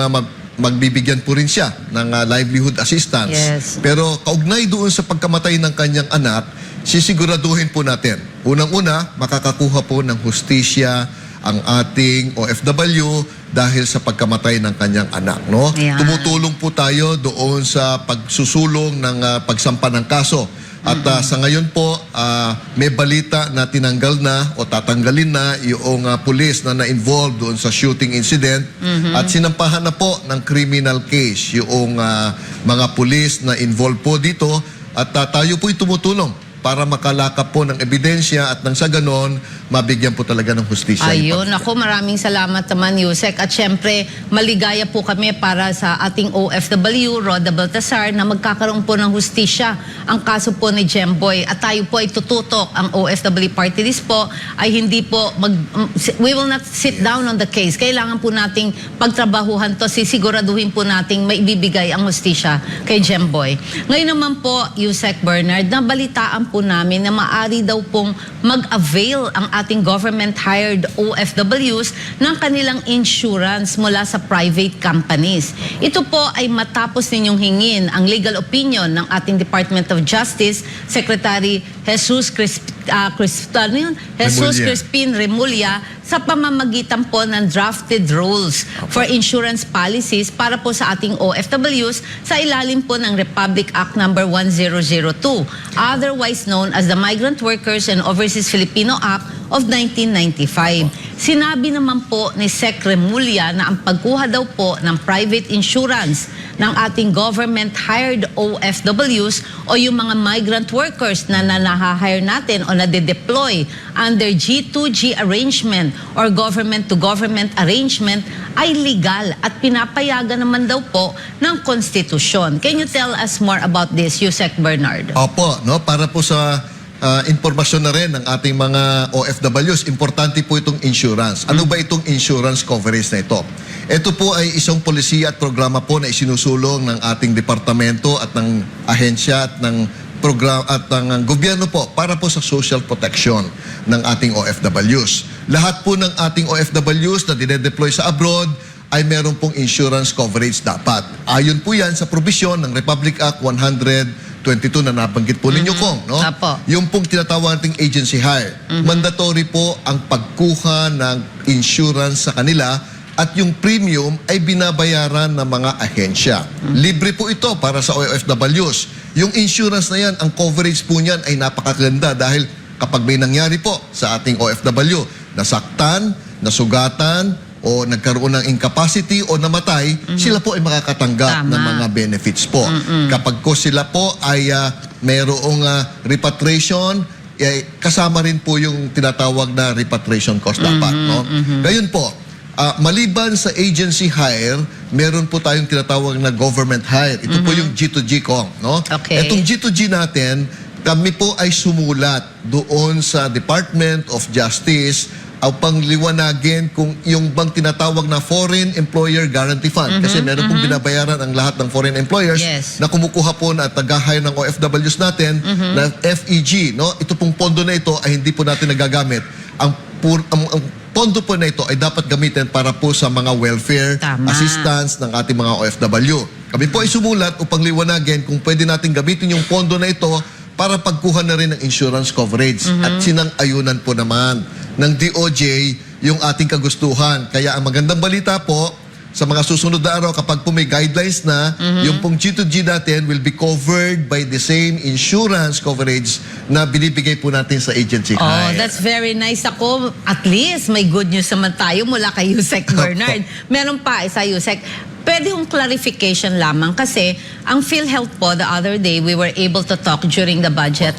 magbibigyan po rin siya ng livelihood assistance. Yes. Pero kaugnay doon sa pagkamatay ng kanyang anak, sisiguraduhin po natin. Unang-una, makakakuha po ng hustisya ang ating OFW dahil sa pagkamatay ng kanyang anak. No? Ayan. Tumutulong po tayo doon sa pagsusulong ng pagsampa ng kaso At sa ngayon po, may balita na tinanggal na o tatanggalin na yung pulis na na-involved doon sa shooting incident at sinampahan na po ng criminal case yung mga pulis na involved po dito at tayo po'y tumutulong para makalakap po ng ebidensya at nang sa ganon, mabigyan po talaga ng hustisya. Ayun, ako maraming salamat naman, Yusek. At syempre, maligaya po kami para sa ating OFW, Roda Baltasar, na magkakaroon po ng hustisya ang kaso po ni Jemboy. At tayo po ay tututok, ang OFW party list po ay hindi po, we will not sit down on the case. Kailangan po nating pagtrabahuhan to, sisiguraduhin po nating maibibigay ang hustisya kay Jemboy. Ngayon naman po, Yusek Bernard, nabalitaan po namin na maari daw pong mag-avail ang ating government-hired OFWs ng kanilang insurance mula sa private companies. Ito po ay matapos ninyong hingin ang legal opinion ng ating Department of Justice, Secretary Jesus Crispin Remulla sa pamamagitan po ng drafted rules for insurance policies para po sa ating OFWs sa ilalim po ng Republic Act number 1002, otherwise known as the Migrant Workers and Overseas Filipino Act of 1995. Sinabi naman po ni Sec Remulla na ang pagkuha daw po ng private insurance ng ating government-hired OFWs o yung mga migrant workers na nanahahire natin o nade-deploy under G2G arrangement or government-to-government arrangement ay legal at pinapayagan naman daw po ng konstitusyon. Can you tell us more about this, Yusek Bernard? Opo, no, para po sa impormasyon na rin ng ating mga OFWs, importante po itong insurance. Ano ba itong insurance coverage na ito? Ito po ay isang polisiya at programa po na isinusulong ng ating departamento at ng ahensya at ng program at ng gobyerno po para po sa social protection ng ating OFWs. Lahat po ng ating OFWs na dinedeploy sa abroad ay meron pong insurance coverage dapat. Ayon po yan sa probisyon ng Republic Act 122 na nabanggit po ninyo, Kong. No? Apo. Yung pong tinatawag nating agency hire. Mandatory po ang pagkuha ng insurance sa kanila at yung premium ay binabayaran ng mga ahensya. Libre po ito para sa OFWs. Yung insurance na yan, ang coverage po niyan ay napakaganda dahil kapag may nangyari po sa ating OFW, nasaktan, nasugatan, o nagkaroon ng incapacity o namatay, sila po ay makakatanggap ng mga benefits po. Kapag ko sila po ay mayroong repatriation, kasama rin po yung tinatawag na repatriation cost dapat. No? Gayun po, maliban sa agency hire, meron po tayong tinatawag na government hire. Ito po yung G2G, Kong. No? Okay. Itong G2G natin, kami po ay sumulat doon sa Department of Justice upang liwanagin kung yung bang tinatawag na Foreign Employer Guarantee Fund. Kasi meron pong binabayaran ang lahat ng foreign employers na kumukuha po na taga-hire ng OFWs natin na FEG. No? Ito pong pondo na ito ay hindi po natin nagagamit. Ang pondo po na ito ay dapat gamitin para po sa mga welfare assistance ng ating mga OFW. Kami po ay sumulat upang liwanagin kung pwede natin gamitin yung pondo na ito para pagkuha na rin ng insurance coverage. At sinang-ayunan po naman ng DOJ yung ating kagustuhan. Kaya ang magandang balita po, sa mga susunod na araw, kapag po may guidelines na, yung pong G2G natin will be covered by the same insurance coverage na binibigay po natin sa agency Oh, hire. that's very nice. Ako, at least may good news naman tayo mula kay Yusek Bernard. Meron pa isa, Yusek. Pwede yung clarification lamang kasi ang PhilHealth po, the other day, we were able to talk during the budget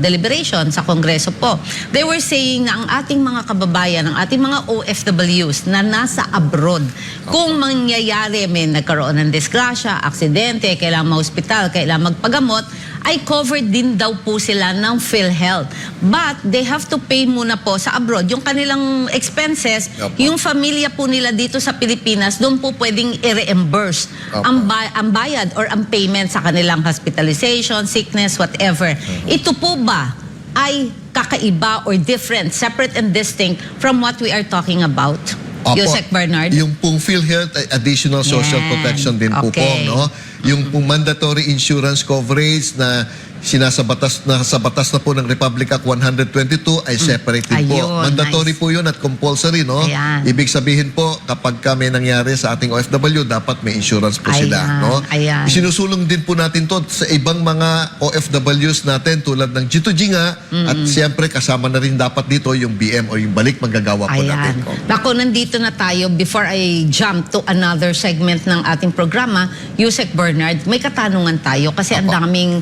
deliberation sa Kongreso po. They were saying na ang ating mga kababayan, ang ating mga OFWs na nasa abroad, kung mangyayari, may nagkaroon ng disgrasya, aksidente, kailangan ma-hospital, kailangan magpagamot, ay covered din daw po sila ng PhilHealth. But they have to pay muna po sa abroad yung kanilang expenses, yung familia po nila dito sa Pilipinas, doon po pwedeng i-reimburse ang bayad or ang payment sa kanilang hospitalization, sickness, whatever. Ito po ba ay kakaiba or different, separate and distinct from what we are talking about? Opo. Yusek Bernard? Yung pong PhilHealth ay additional social Yan. protection din po, Okay. no? Yung pong mandatory insurance coverage na sa batas na po ng Republic Act 122 ay separate din po. Ayun, Mandatory nice. po yun at compulsory, no? Ayan. Ibig sabihin po, kapag may nangyari sa ating OFW, dapat may insurance po sila, Ayan, no? ayan. Isinusulong din po natin to sa ibang mga OFWs natin tulad ng G2G nga at siyempre kasama na rin dapat dito yung BM o yung balik manggagawa po natin. Ayan. Naku, nandito na tayo. Before I jump to another segment ng ating programa, Yusek Bernard, may katanungan tayo kasi ang daming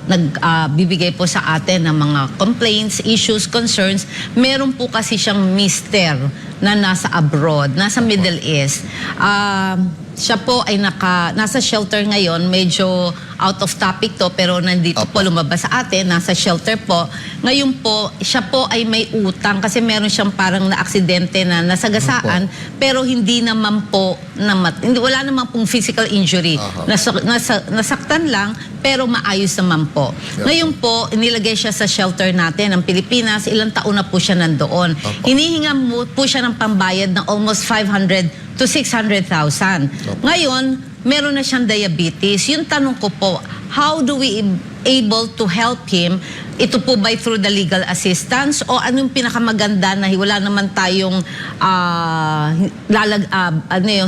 nagbibigay po sa atin ng mga complaints, issues, concerns. Meron po kasi siyang mister na nasa abroad, nasa Middle East. Siya po ay nasa shelter ngayon, medyo out of topic to, pero nandito po lumabas sa atin, nasa shelter po. Ngayon po, siya po ay may utang kasi meron siyang parang na-aksidente na nasagasaan, pero hindi naman po, wala naman pong physical injury. Nasaktan lang, pero maayos naman po. Ngayon po, inilagay siya sa shelter natin ng Pilipinas, ilang taon na po siya nandoon. Hinihinga po siya ng pambayad ng almost 500 to 600,000. Ngayon, meron na siyang diabetes. Yung tanong ko po, how do we able to help him? Ito po by through the legal assistance o anong pinakamaganda na wala naman tayong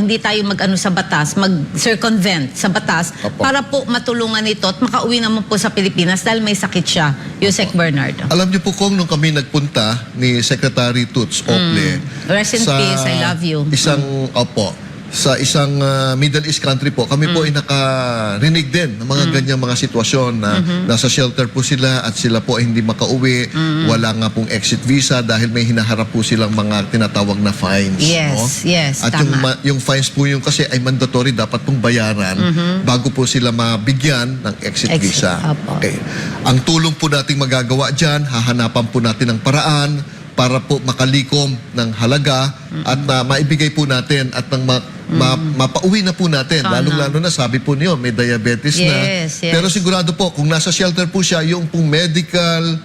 hindi tayo mag-ano sa batas, mag-circumvent sa batas para po matulungan ito at makauwi naman po sa Pilipinas dahil may sakit siya. Yusek Bernard. Alam niyo po kung nung kami nagpunta ni Secretary Toots Ople Rest in peace, I love you. Sa isang Middle East country po, kami po ay nakarinig din ng mga ganyang mga sitwasyon na nasa shelter po sila at sila po ay hindi makauwi, wala nga pong exit visa dahil may hinaharap po silang mga tinatawag na fines. Yes, no? yes, at tama. yung fines po yung kasi ay mandatory, dapat pong bayaran bago po sila mabigyan ng exit visa. Opo. Okay. Ang tulong po nating magagawa dyan, hahanapan po natin ng paraan para po makalikom ng halaga at maibigay po natin at mapauwi na po natin. Lalong-lalo na sabi po niyo, may diabetes na. Yes. Pero sigurado po, kung nasa shelter po siya, yung pong medical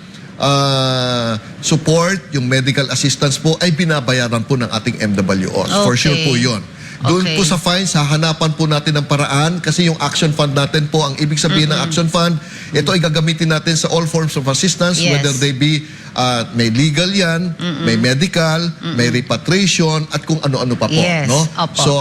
support, yung medical assistance po ay binabayaran po ng ating MWOs. For sure po yun. Doon po sa fines, hahanapan po natin ng paraan kasi yung action fund natin po, ang ibig sabihin ng action fund, ito ay gagamitin natin sa all forms of assistance, whether they be may legal yan, may medical, may repatriation, at kung ano-ano pa po. Yes. No? Opo. So,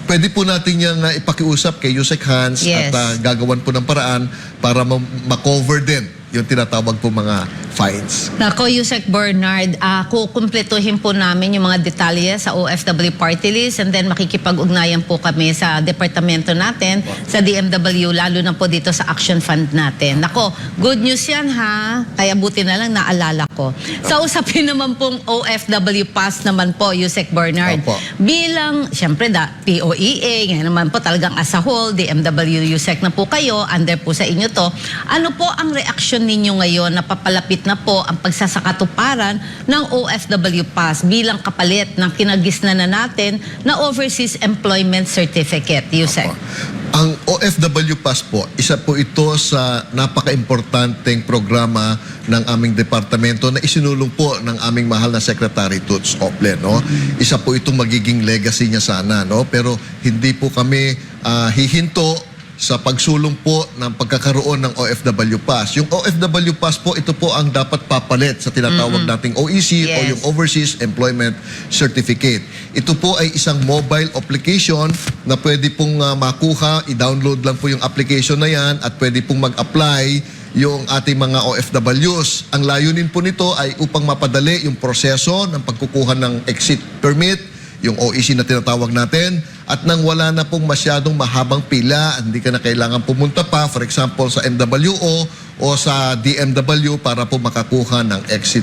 pwede po natin yung ipakiusap kay Yusek Hans Yes. at gagawan po ng paraan para ma-cover din yung tinatawag po mga fines. Nako, Yusek Bernard, kukumpletuhin po namin yung mga detalye sa OFW Party List and then makikipag-ugnayan po kami sa departamento natin, sa DMW, lalo na po dito sa Action Fund natin. Nako, good news yan ha, kaya buti na lang naalala ko. Sa usapin naman pong OFW Pass naman po, Yusek Bernard, Opo. bilang, syempre POEA, ngayon naman po talagang as a whole, DMW Yusek na po kayo, under po sa inyo to, ano po ang reaksyon ninyo ngayon na papalapit na po ang pagsasakatuparan ng OFW Pass bilang kapalit ng kinagisnan na natin na Overseas Employment Certificate, Yusek? Ang OFW Pass po, isa po ito sa napaka-importanteng programa ng aming departamento na isinulong po ng aming mahal na Secretary Toots Ople, no? Isa po itong magiging legacy niya sana, no? Pero hindi po kami hihinto sa pagsulong po ng pagkakaroon ng OFW Pass. Yung OFW Pass po, ito po ang dapat papalit sa tinatawag nating OEC o yung Overseas Employment Certificate. Ito po ay isang mobile application na pwede pong makuha, i-download lang po yung application na yan at pwede pong mag-apply yung ating mga OFWs. Ang layunin po nito ay upang mapadali yung proseso ng pagkukuha ng exit permit, yung OEC na tinatawag natin, at nang wala na pong masyadong mahabang pila, hindi ka na kailangan pumunta pa, for example, sa MWO o sa DMW para po makakuha ng exit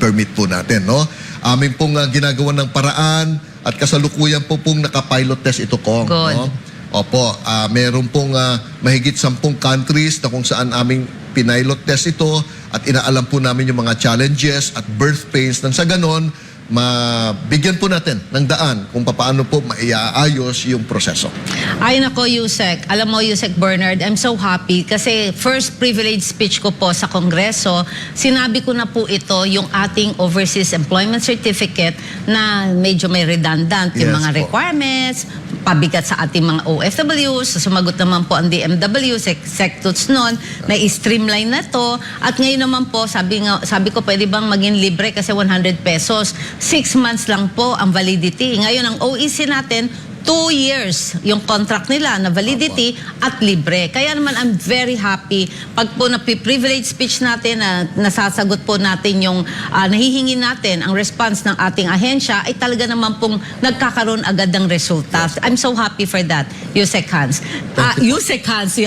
permit po natin, no? Amin pong ginagawa ng paraan at kasalukuyan po pong naka-pilot test ito, Kong. Good. No? Opo, meron pong mahigit 10 countries na kung saan aming pinilot test ito at inaalam po namin yung mga challenges at birth pains nang sa ganon, mabigyan po natin ng daan kung paano po maiaayos yung proseso. Ay nako, Yusek. Alam mo, Yusek Bernard, I'm so happy kasi first privilege speech ko po sa Kongreso, sinabi ko na po ito yung ating Overseas Employment Certificate na medyo may redundant yung Yes mga po. requirements, pabigat sa ating mga OFWs. Sumagot naman po ang DMW, SecTuts noon, na i-streamline na to. At ngayon naman po, sabi ko, pwede bang maging libre kasi 100 pesos. 6 months lang po ang validity. Ngayon, ang OEC natin, 2 years yung contract nila na validity at libre. Kaya naman I'm very happy pag po na-privilege speech natin na nasasagot po natin yung nahihingi natin ang response ng ating ahensya ay talaga naman pong nagkakaroon agad ng resulta. I'm so happy for that, Yusek Hans. Yusek Hans,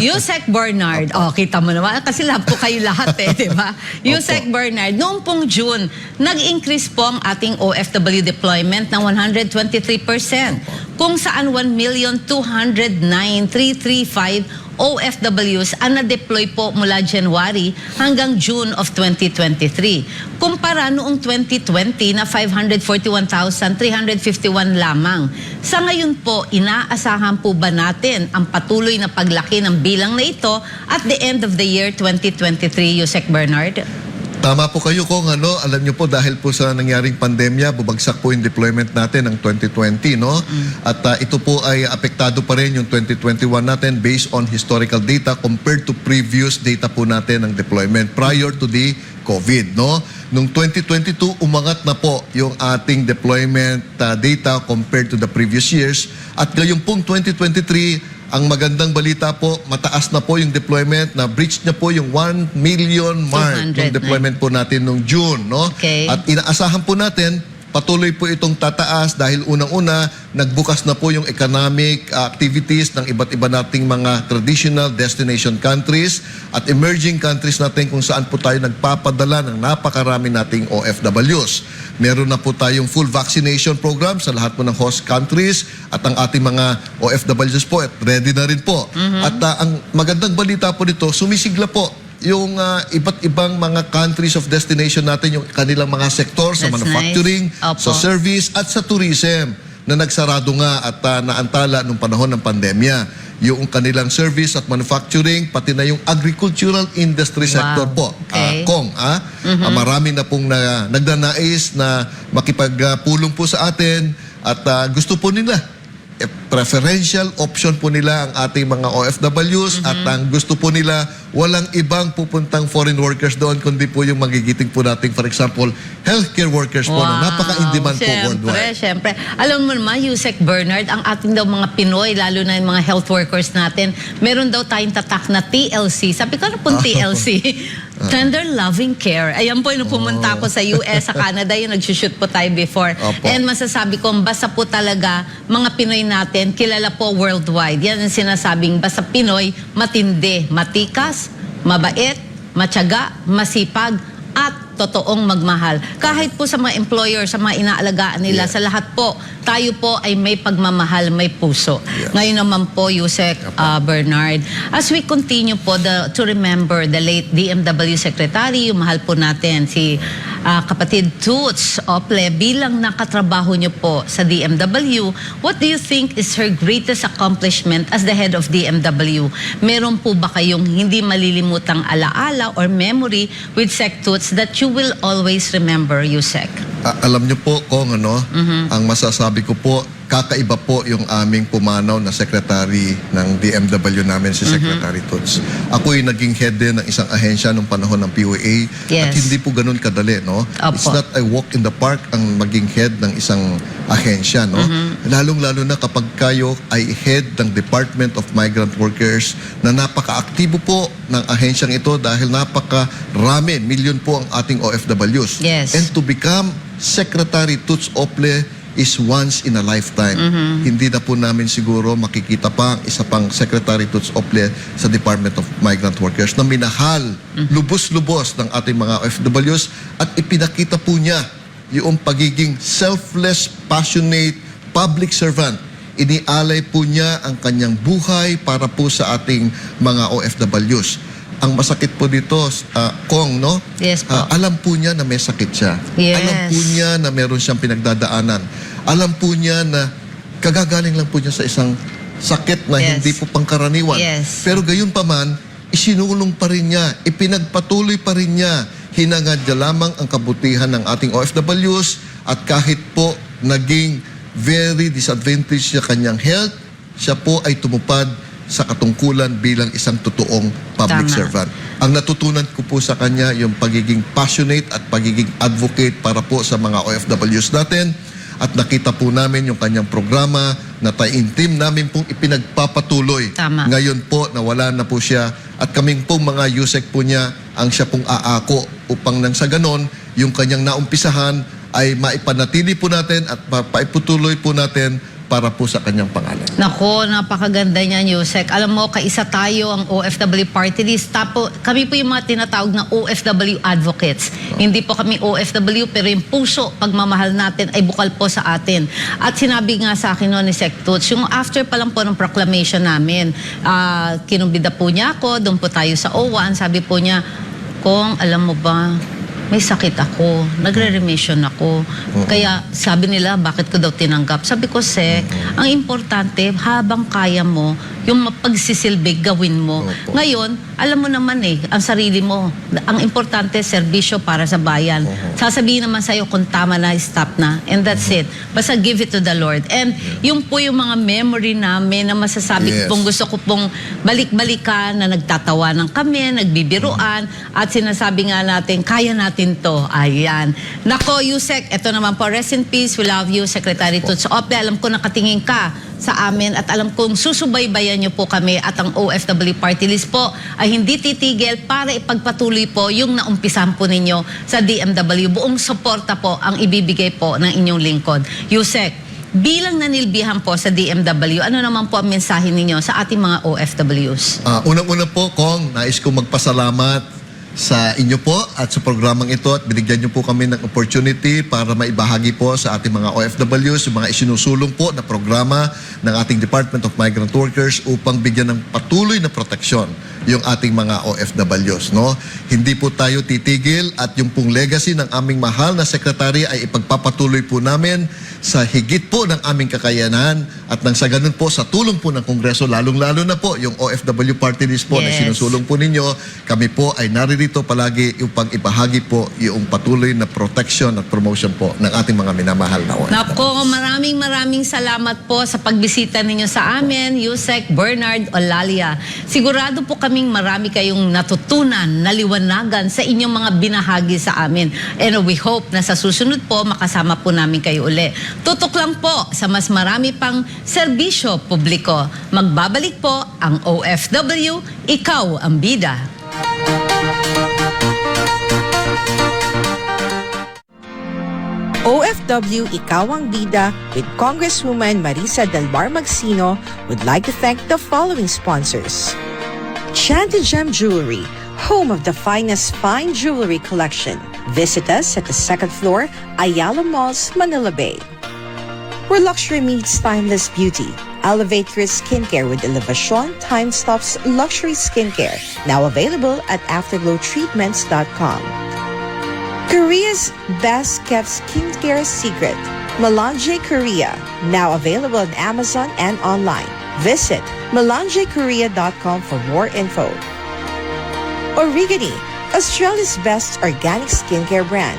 Yusek Bernard. Kita mo naman. Kasi lahat po kayo lahat di ba? Yusek Bernard, noong pong June, nag-increase po ang ating OFW deployment ng 123%. Kung saan 1,209,335 OFWs ang na-deploy po mula January hanggang June of 2023. Kumpara noong 2020 na 541,351 lamang. Sa ngayon po, inaasahan po ba natin ang patuloy na paglaki ng bilang na ito at the end of the year 2023, Yusek Bernard? Tama po kayo kung alam niyo po dahil po sa nangyaring pandemya, bubagsak po yung deployment natin ng 2020, no? At ito po ay apektado pa rin yung 2021 natin based on historical data compared to previous data po natin ng deployment prior to the COVID, no? Nung 2022, umangat na po yung ating deployment data compared to the previous years. At ngayong pong 2023, ang magandang balita po, mataas na po yung deployment, na breach na po yung 1 million mark ng deployment po natin noong June, no? Okay. At inaasahan po natin, patuloy po itong tataas dahil unang-una, nagbukas na po yung economic activities ng iba't iba nating mga traditional destination countries at emerging countries natin kung saan po tayo nagpapadala ng napakarami nating OFWs. Meron na po tayong full vaccination program sa lahat po ng host countries at ang ating mga OFWs po at ready na rin po. At ang magandang balita po nito, sumisigla po yung iba't ibang mga countries of destination natin, yung kanilang mga sektor sa That's manufacturing, nice. sa Opo. service at sa tourism na nagsarado nga at naantala nung panahon ng pandemya. Yung kanilang service at manufacturing, pati na yung agricultural industry sector po. Okay. Marami na pong nagdanais na makipagpulong po sa atin at gusto po nila preferential option po nila ang ating mga OFWs at ang gusto po nila walang ibang pupuntang foreign workers doon kundi po yung magigiting po nating, for example, healthcare workers po na napaka-in-demand po worldwide. Siyempre. Alam mo naman, Yusek Bernard, ang ating daw mga Pinoy, lalo na yung mga health workers natin, meron daw tayong tatak na TLC. Sabi ko, ano pong TLC? Tender Loving Care. Ayan po, yung pumunta ako sa US, sa Canada, yung nag-shoot po tayo before. Opo. And masasabi ko, basta po talaga, mga Pinoy natin, kilala po worldwide. Yan ang sinasabing, basta Pinoy, matindi, matikas, mabait, matyaga, masipag, at totoong magmahal. Kahit po sa mga employer, sa mga inaalagaan nila, sa lahat po, tayo po ay may pagmamahal, may puso. Yes. Ngayon naman po, Yusek Bernard, as we continue po to remember the late DMW Secretary, yung mahal po natin, si kapatid Toots Ople, bilang nakatrabaho niyo po sa DMW, what do you think is her greatest accomplishment as the head of DMW? Meron po ba kayong hindi malilimutang alaala or memory with Sec Toots that you will always remember, Yusek? Alam niyo po kung ang masasabi ko po, kakaiba po yung aming pumanaw na secretary ng DMW namin, si Secretary Toots. Ako'y naging head din ng isang ahensya nung panahon ng POA at Yes. hindi po ganun kadali, no? Opo. It's not a walk in the park ang maging head ng isang ahensya, no? Lalong-lalo na kapag kayo ay head ng Department of Migrant Workers na napaka-aktibo po ng ahensyang ito dahil napaka-rami, milyon po ang ating OFWs. Yes. And to become Secretary Toots Ople is once in a lifetime. Hindi na po namin siguro makikita pa ang isa pang Secretary Toots Ople sa Department of Migrant Workers na minahal, lubos-lubos ng ating mga OFWs at ipinakita po niya yung pagiging selfless, passionate, public servant. Inialay po niya ang kanyang buhay para po sa ating mga OFWs. ang masakit po dito, Kong, no? Yes po. Alam po niya na may sakit siya. Yes. Alam po niya na meron siyang pinagdadaanan. Alam po niya na kagagaling lang po niya sa isang sakit na Yes. hindi po pangkaraniwan. Yes. Pero gayon pa man, isinulong pa rin niya, ipinagpatuloy pa rin niya, hinangad niya lamang ang kabutihan ng ating OFWs at kahit po naging very disadvantaged siya kanyang health, siya po ay tumupad sa katungkulan bilang isang totoong public Tama. servant. Ang natutunan ko po sa kanya yung pagiging passionate at pagiging advocate para po sa mga OFWs natin at nakita po namin yung kanyang programa na taimtim namin pong ipinagpapatuloy. Tama. Ngayon po, nawala na po siya at kaming pong mga USEC po niya ang siya pong aako upang nang sa ganon, yung kanyang naumpisahan ay maipanatili po natin at maiputuloy po natin para po sa kanyang pangalan. Nako, napakaganda niyan, Yusek. Alam mo, kaisa tayo ang OFW party list. Kami po yung mga tinatawag na OFW advocates. Hindi po kami OFW, pero yung puso, pagmamahal natin ay bukal po sa atin. At sinabi nga sa akin noon ni Sec Tuts, yung after pa lang po ng proclamation namin, kinumbida po niya ako, doon po tayo sa O1, sabi po niya, Kong, alam mo ba, may sakit ako, nagre-remission ako. Kaya sabi nila, bakit ko daw tinanggap? Sabi ko, Sek, ang importante, habang kaya mo, yung mapagsisilbig, gawin mo. Opo. Ngayon, alam mo naman ang sarili mo. Ang importante, serbisyo para sa bayan. Sasabihin naman sa'yo kung tama na, stop na. And that's it. Basta give it to the Lord. And yung po yung mga memory namin na masasabi Yes. ko pong gusto ko pong balik-balikan na nagtatawanan kami, nagbibiruan, at sinasabi nga natin, kaya natin to. Ayan. Nako, Yusek, eto naman po, rest in peace, we love you, Secretary Tuts Ople. Alam ko nakatingin ka sa amin at alam kong susubaybayan niyo po kami at ang OFW Party List po ay hindi titigil para ipagpatuloy po yung naumpisan po ninyo sa DMW. Buong suporta po ang ibibigay po ng inyong lingkod. Yusek, bilang nanilbihan po sa DMW, ano naman po ang mensahe ninyo sa ating mga OFWs? Unang-una po, Kong, nais kong magpasalamat sa inyo po at sa programang ito at binigyan niyo po kami ng opportunity para maibahagi po sa ating mga OFWs yung mga isinusulong po na programa ng ating Department of Migrant Workers upang bigyan ng patuloy na proteksyon yung ating mga OFWs, no? Hindi po tayo titigil at yung pong legacy ng aming mahal na sekretary ay ipagpapatuloy po namin sa higit po ng aming kakayanan at nang sa ganun po sa tulong po ng Kongreso, lalong-lalo na po yung OFW Party List po na Yes. sinusulong po ninyo, kami po ay naririto palagi upang ibahagi po yung patuloy na protection at promotion po ng ating mga minamahal na OFW. Nako, maraming salamat po sa pagbisita ninyo sa amin, Yusek Bernard Olalia. Sigurado po kaming marami kayong natutunan, naliwanagan sa inyong mga binahagi sa amin. And we hope na sa susunod po, makasama po namin kayo uli. Tutok lang po sa mas marami pang serbisyo publiko. Magbabalik po ang OFW, ikaw ang bida. OFW Ikaw ang Bida with Congresswoman Marisa Del Mar Magsino would like to thank the following sponsors. Chanted Gem Jewelry, home of the finest fine jewelry collection. Visit us at the second floor, Ayala Malls, Manila Bay. Where luxury meets timeless beauty. Elevate your skincare with Elevation Time Stops Luxury Skincare, now available at afterglowtreatments.com. Korea's best kept skincare secret, Melange Korea, now available on Amazon and online. Visit melangekorea.com for more info. Origani, Australia's best organic skincare brand.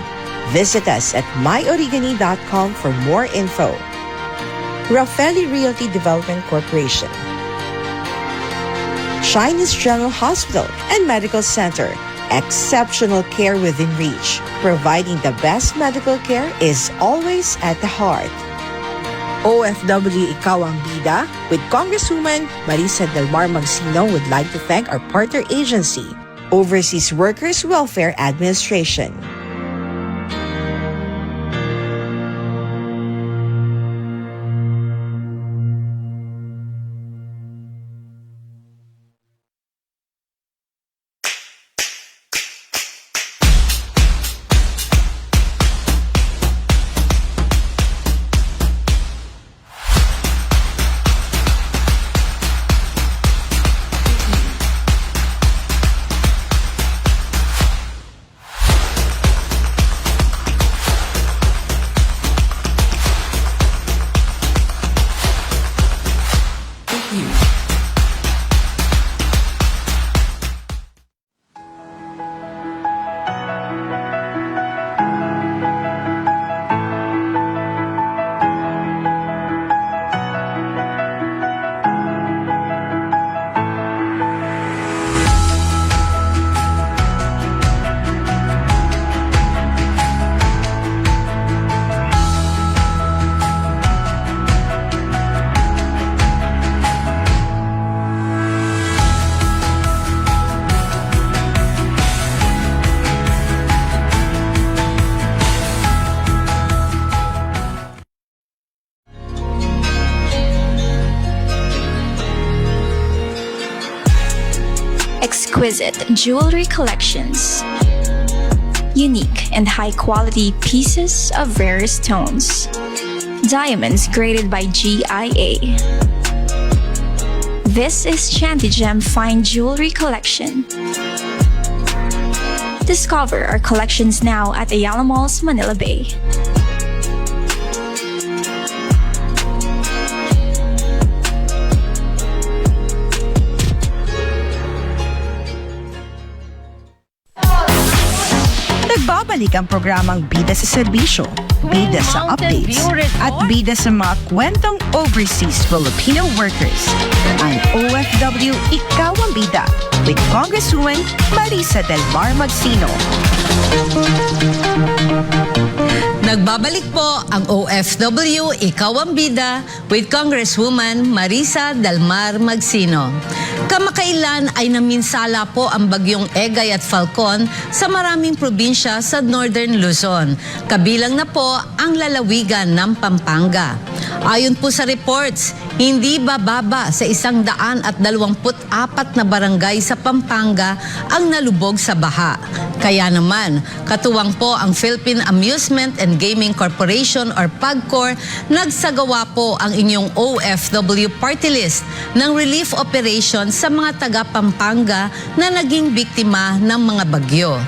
Visit us at myorigani.com for more info. Raffaelli Realty Development Corporation. Chinese General Hospital and Medical Center. Exceptional care within reach. Providing the best medical care is always at the heart. OFW Ikaw ang Bida with Congresswoman Marisa Del Mar Magsino would like to thank our partner agency, Overseas Workers Welfare Administration. exquisite jewelry collections, unique and high-quality pieces of rare stones, diamonds graded by GIA. This is Chantigem Fine Jewelry Collection. Discover our collections now at Ayala Malls, Manila Bay. Nagbabalik ang programang Bida sa Serbisyo, Bida sa Updates, at Bida sa mga kwentong overseas Filipino workers. Ang OFW Ikaw ang Bida with Congresswoman Marisa Del Mar Magsino. Nagbabalik po ang OFW Ikaw ang Bida with Congresswoman Marisa Del Mar Magsino. Kamakailan ay naminsala po ang bagyong Egay at Falcon sa maraming probinsya sa Northern Luzon. Kabilang na po ang lalawigan ng Pampanga. Ayon po sa reports, hindi bababa sa 124 na barangay sa Pampanga ang nalubog sa baha. Kaya naman, katuwang po ang Philippine Amusement and Gaming Corporation or PAGCOR, nagsagawa po ang inyong OFW party list ng relief operation sa mga taga Pampanga na naging biktima ng mga bagyo.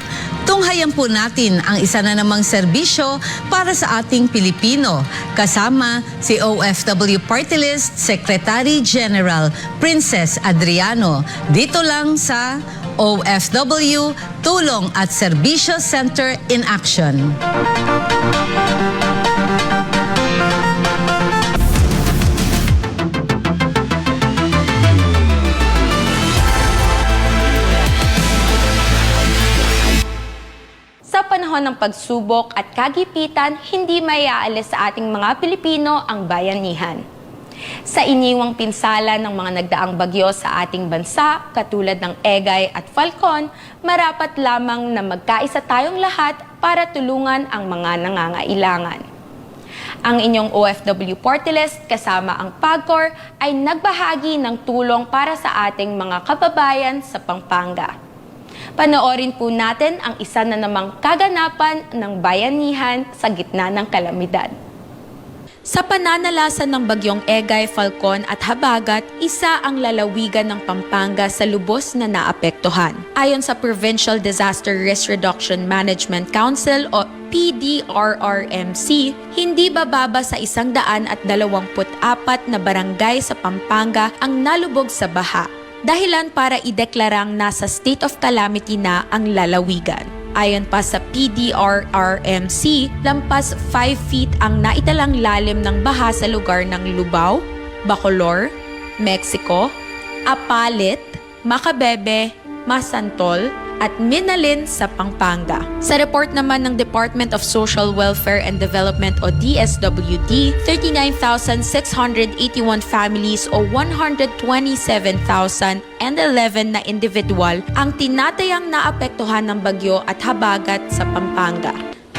Tunghayan po natin ang isa na namang serbisyo para sa ating Pilipino, kasama si OFW Party List Secretary General Princess Adriano, dito lang sa OFW Tulong at Serbisyo Center in Action. Sa panahon ng pagsubok at kagipitan, hindi maiaalis sa ating mga Pilipino ang bayanihan. Sa iniwang pinsala ng mga nagdaang bagyo sa ating bansa, katulad ng Egay at Falcon, marapat lamang na magkaisa tayong lahat para tulungan ang mga nangangailangan. Ang inyong OFW Party List kasama ang PAGCOR ay nagbahagi ng tulong para sa ating mga kababayan sa Pampanga. Panoorin po natin ang isa na namang kaganapan ng bayanihan sa gitna ng kalamidad. Sa pananalasan ng bagyong Egay, Falcon at Habagat, isa ang lalawigan ng Pampanga sa lubos na naapektuhan. Ayon sa Provincial Disaster Risk Reduction Management Council o PDRRMC, hindi bababa sa 124 na barangay sa Pampanga ang nalubog sa baha. Dahilan para ideklarang nasa state of calamity na ang lalawigan. Ayon pa sa PDRRMC, lampas 5 feet ang naitalang lalim ng baha sa lugar ng Lubao, Bacolor, Mexico, Apalit, Macabebe, Masantol, at Minalin sa Pampanga. Sa report naman ng Department of Social Welfare and Development o DSWD, 39,681 families o 127,011 na individual ang tinatayang naapektuhan ng bagyo at habagat sa Pampanga.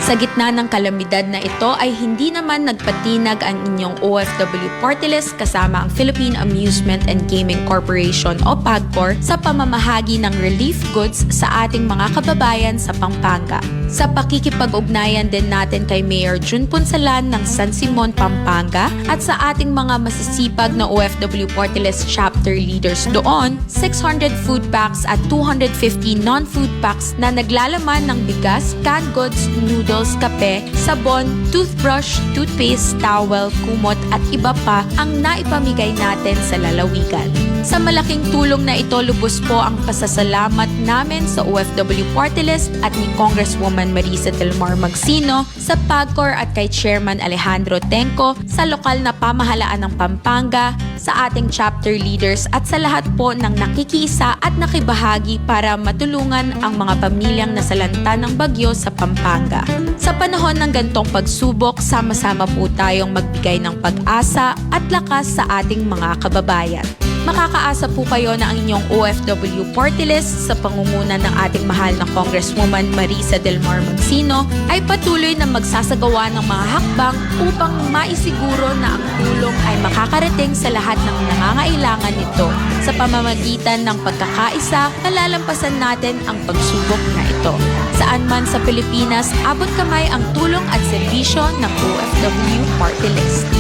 Sa gitna ng kalamidad na ito ay hindi naman nagpatinag ang inyong OFW Party List kasama ang Philippine Amusement and Gaming Corporation o PAGCOR sa pamamahagi ng relief goods sa ating mga kababayan sa Pampanga. Sa pakikipag-ugnayan din natin kay Mayor Jun Punsalan ng San Simon, Pampanga at sa ating mga masisipag na OFW Party List chapter leaders doon, 600 food packs at 250 non-food packs na naglalaman ng bigas, canned goods, noodles, kape, sabon, toothbrush, toothpaste, towel, kumot at iba pa ang naipamigay natin sa lalawigan. Sa malaking tulong na ito, lubos po ang pasasalamat namin sa OFW Party List at ni Congresswoman Marisa Del Mar Magsino, sa PAGCOR at kay Chairman Alejandro Tenco, sa lokal na pamahalaan ng Pampanga, sa ating chapter leaders at sa lahat po ng nakikiisa at nakibahagi para matulungan ang mga pamilyang nasalanta ng bagyo sa Pampanga. Sa panahon ng gantong pagsubok, sama-sama po tayong magbigay ng pag-asa at lakas sa ating mga kababayan. makakaasa po kayo na ang inyong OFW party list sa pangunguna ng ating mahal na Congresswoman Marisa Del Mar Magsino ay patuloy na magsasagawa ng mga hakbang upang maisiguro na ang tulong ay makakarating sa lahat ng nangangailangan nito sa pamamagitan ng pagkakaisa na lalampasan natin ang pagsubok na ito. Saan man sa Pilipinas, abot kamay ang tulong at serbisyo ng OFW Party List.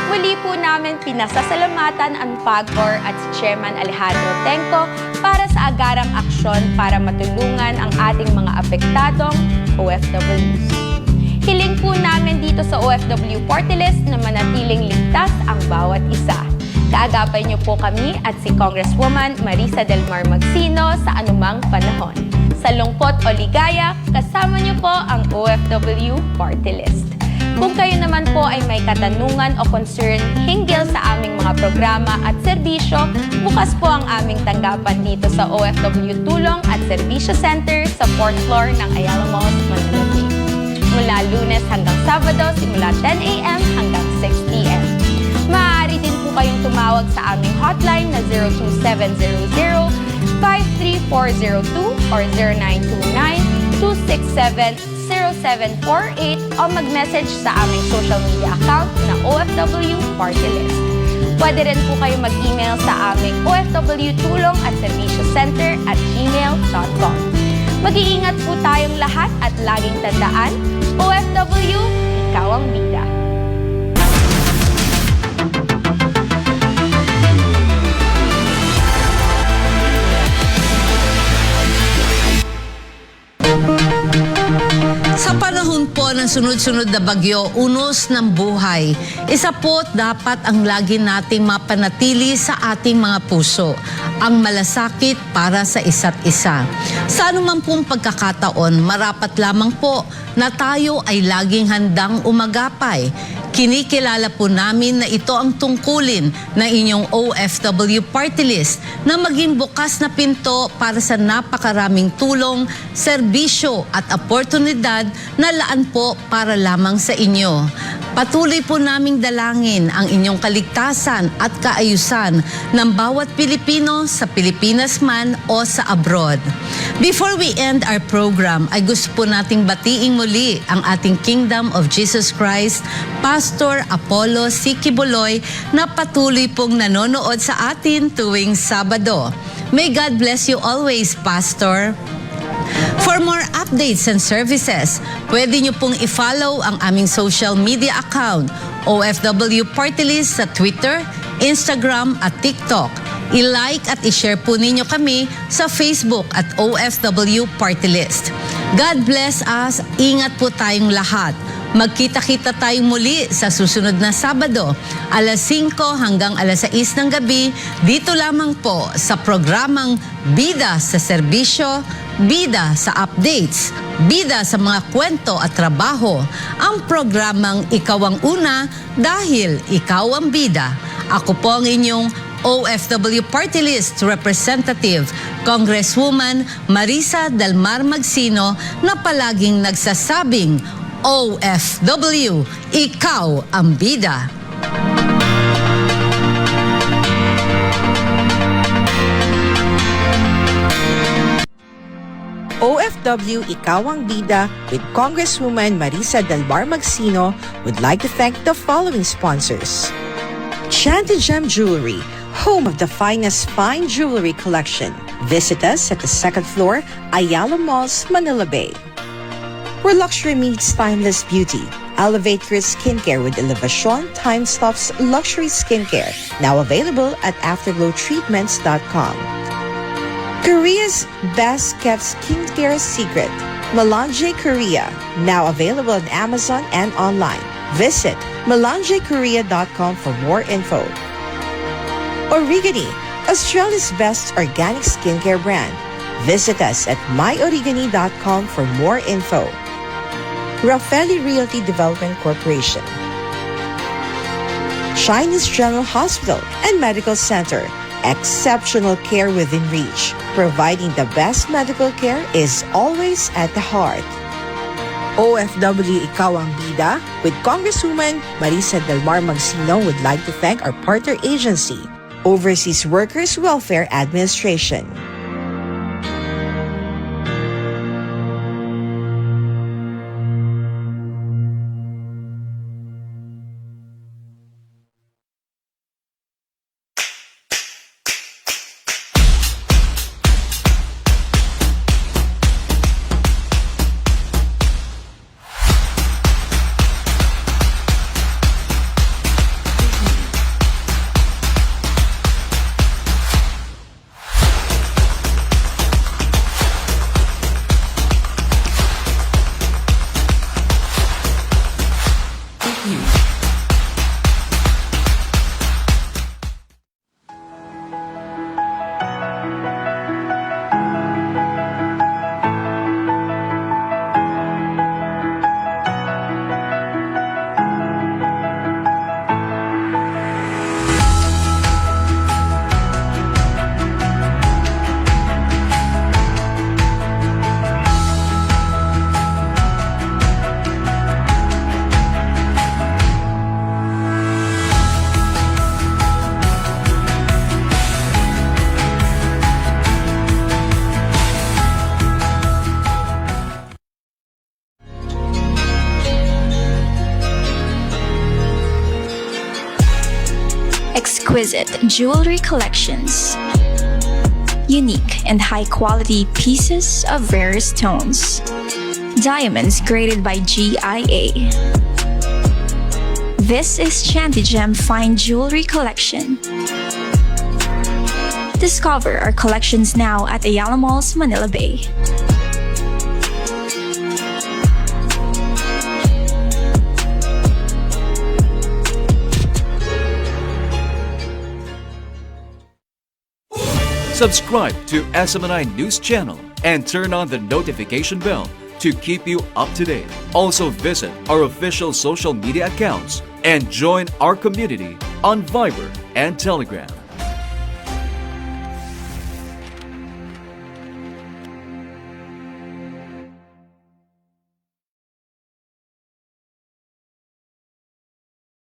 Muli po namin pinasasalamatan ang PAGCOR at si Chairman Alejandro Tenco para sa agarang aksyon para matulungan ang ating mga apektadong OFWs. Hiling po namin dito sa OFW Party List na manatiling ligtas ang bawat isa. Kaagapay niyo po kami at si Congresswoman Marisa Del Mar Magsino sa anumang panahon. Sa lungkot o ligaya, kasama niyo po ang OFW Party List. Kung kayo naman po ay may katanungan o concern hinggil sa aming mga programa at serbisyo, bukas po ang aming tanggapan dito sa OFW Tulong at Serbisyo Center sa 4th floor ng Ayala Malls, Manila Bay. Mula Lunes hanggang Sabado, simula 10 a.m. hanggang 6 p.m. Maaari din po kayong tumawag sa aming hotline na 02700-53402 or 0929-267-0748 o mag-message sa aming social media account na OFW Party List. Pwede rin po kayo mag-email sa aming ofwtulong@serviciocenter@gmail.com. Mag-iingat po tayong lahat at laging tandaan, OFW, ikaw ang bida. Sa panahon po ng sunod-sunod na bagyo, unos ng buhay, isa po dapat ang lagi nating mapanatili sa ating mga puso, ang malasakit para sa isa't isa. Sa anumang pong pagkakataon, marapat lamang po na tayo ay laging handang umagapay. Kinikilala po namin na ito ang tungkulin ng inyong OFW Party List na maging bukas na pinto para sa napakaraming tulong, serbisyo at oportunidad na laan po para lamang sa inyo. Patuloy po naming dalangin ang inyong kaligtasan at kaayusan ng bawat Pilipino sa Pilipinas man o sa abroad. Before we end our program, ay gusto po nating batiin muli ang ating Kingdom of Jesus Christ, Pastor Apollo C. Kibuloy, na patuloy pong nanonood sa atin tuwing Sabado. May God bless you always, Pastor. For more updates and services, pwede nyo pong i-follow ang aming social media account, OFW Party List sa Twitter, Instagram at TikTok. I-like at i-share po ninyo kami sa Facebook at OFW Party List. God bless us. Ingat po tayong lahat. Magkita-kita tayong muli sa susunod na Sabado, alas 5 hanggang alas 6 ng gabi, dito lamang po sa programang Bida sa Serbisyo, Bida sa Updates, Bida sa mga kwento at trabaho, ang programang Ikaw ang Una dahil Ikaw ang Bida. Ako po ang inyong OFW Party List Representative, Congresswoman Marisa Del Mar Magsino, na palaging nagsasabing, OFW, ikaw ang bida. OFW Ikaw ang Bida with Congresswoman Marisa Del Mar Magsino would like to thank the following sponsors. Chanted Gem Jewelry, home of the finest fine jewelry collection. Visit us at the 2nd floor, Ayala Malls, Manila Bay. Where luxury meets timeless beauty. Elevate your skincare with Elevation Time Stops Luxury Skincare, now available at afterglowtreatments.com. Korea's best kept skincare secret, Melange Korea, now available on Amazon and online. Visit melangekorea.com for more info. Origani, Australia's best organic skincare brand. Visit us at myorigani.com for more info. Raffaelli Realty Development Corporation. Chinese General Hospital and Medical Center. Exceptional care within reach. Providing the best medical care is always at the heart. OFW Ikaw ang Bida with Congresswoman Marisa Del Mar Magsino would like to thank our partner agency, Overseas Workers Welfare Administration. Exquisite jewelry collections. Unique and high-quality pieces of rare stones. Diamonds graded by GIA. This is Chantigem Fine Jewelry Collection. Discover our collections now at Ayala Malls, Manila Bay. Subscribe to SMNI News Channel and turn on the notification bell to keep you up to date. Also visit our official social media accounts and join our community on Viber and Telegram.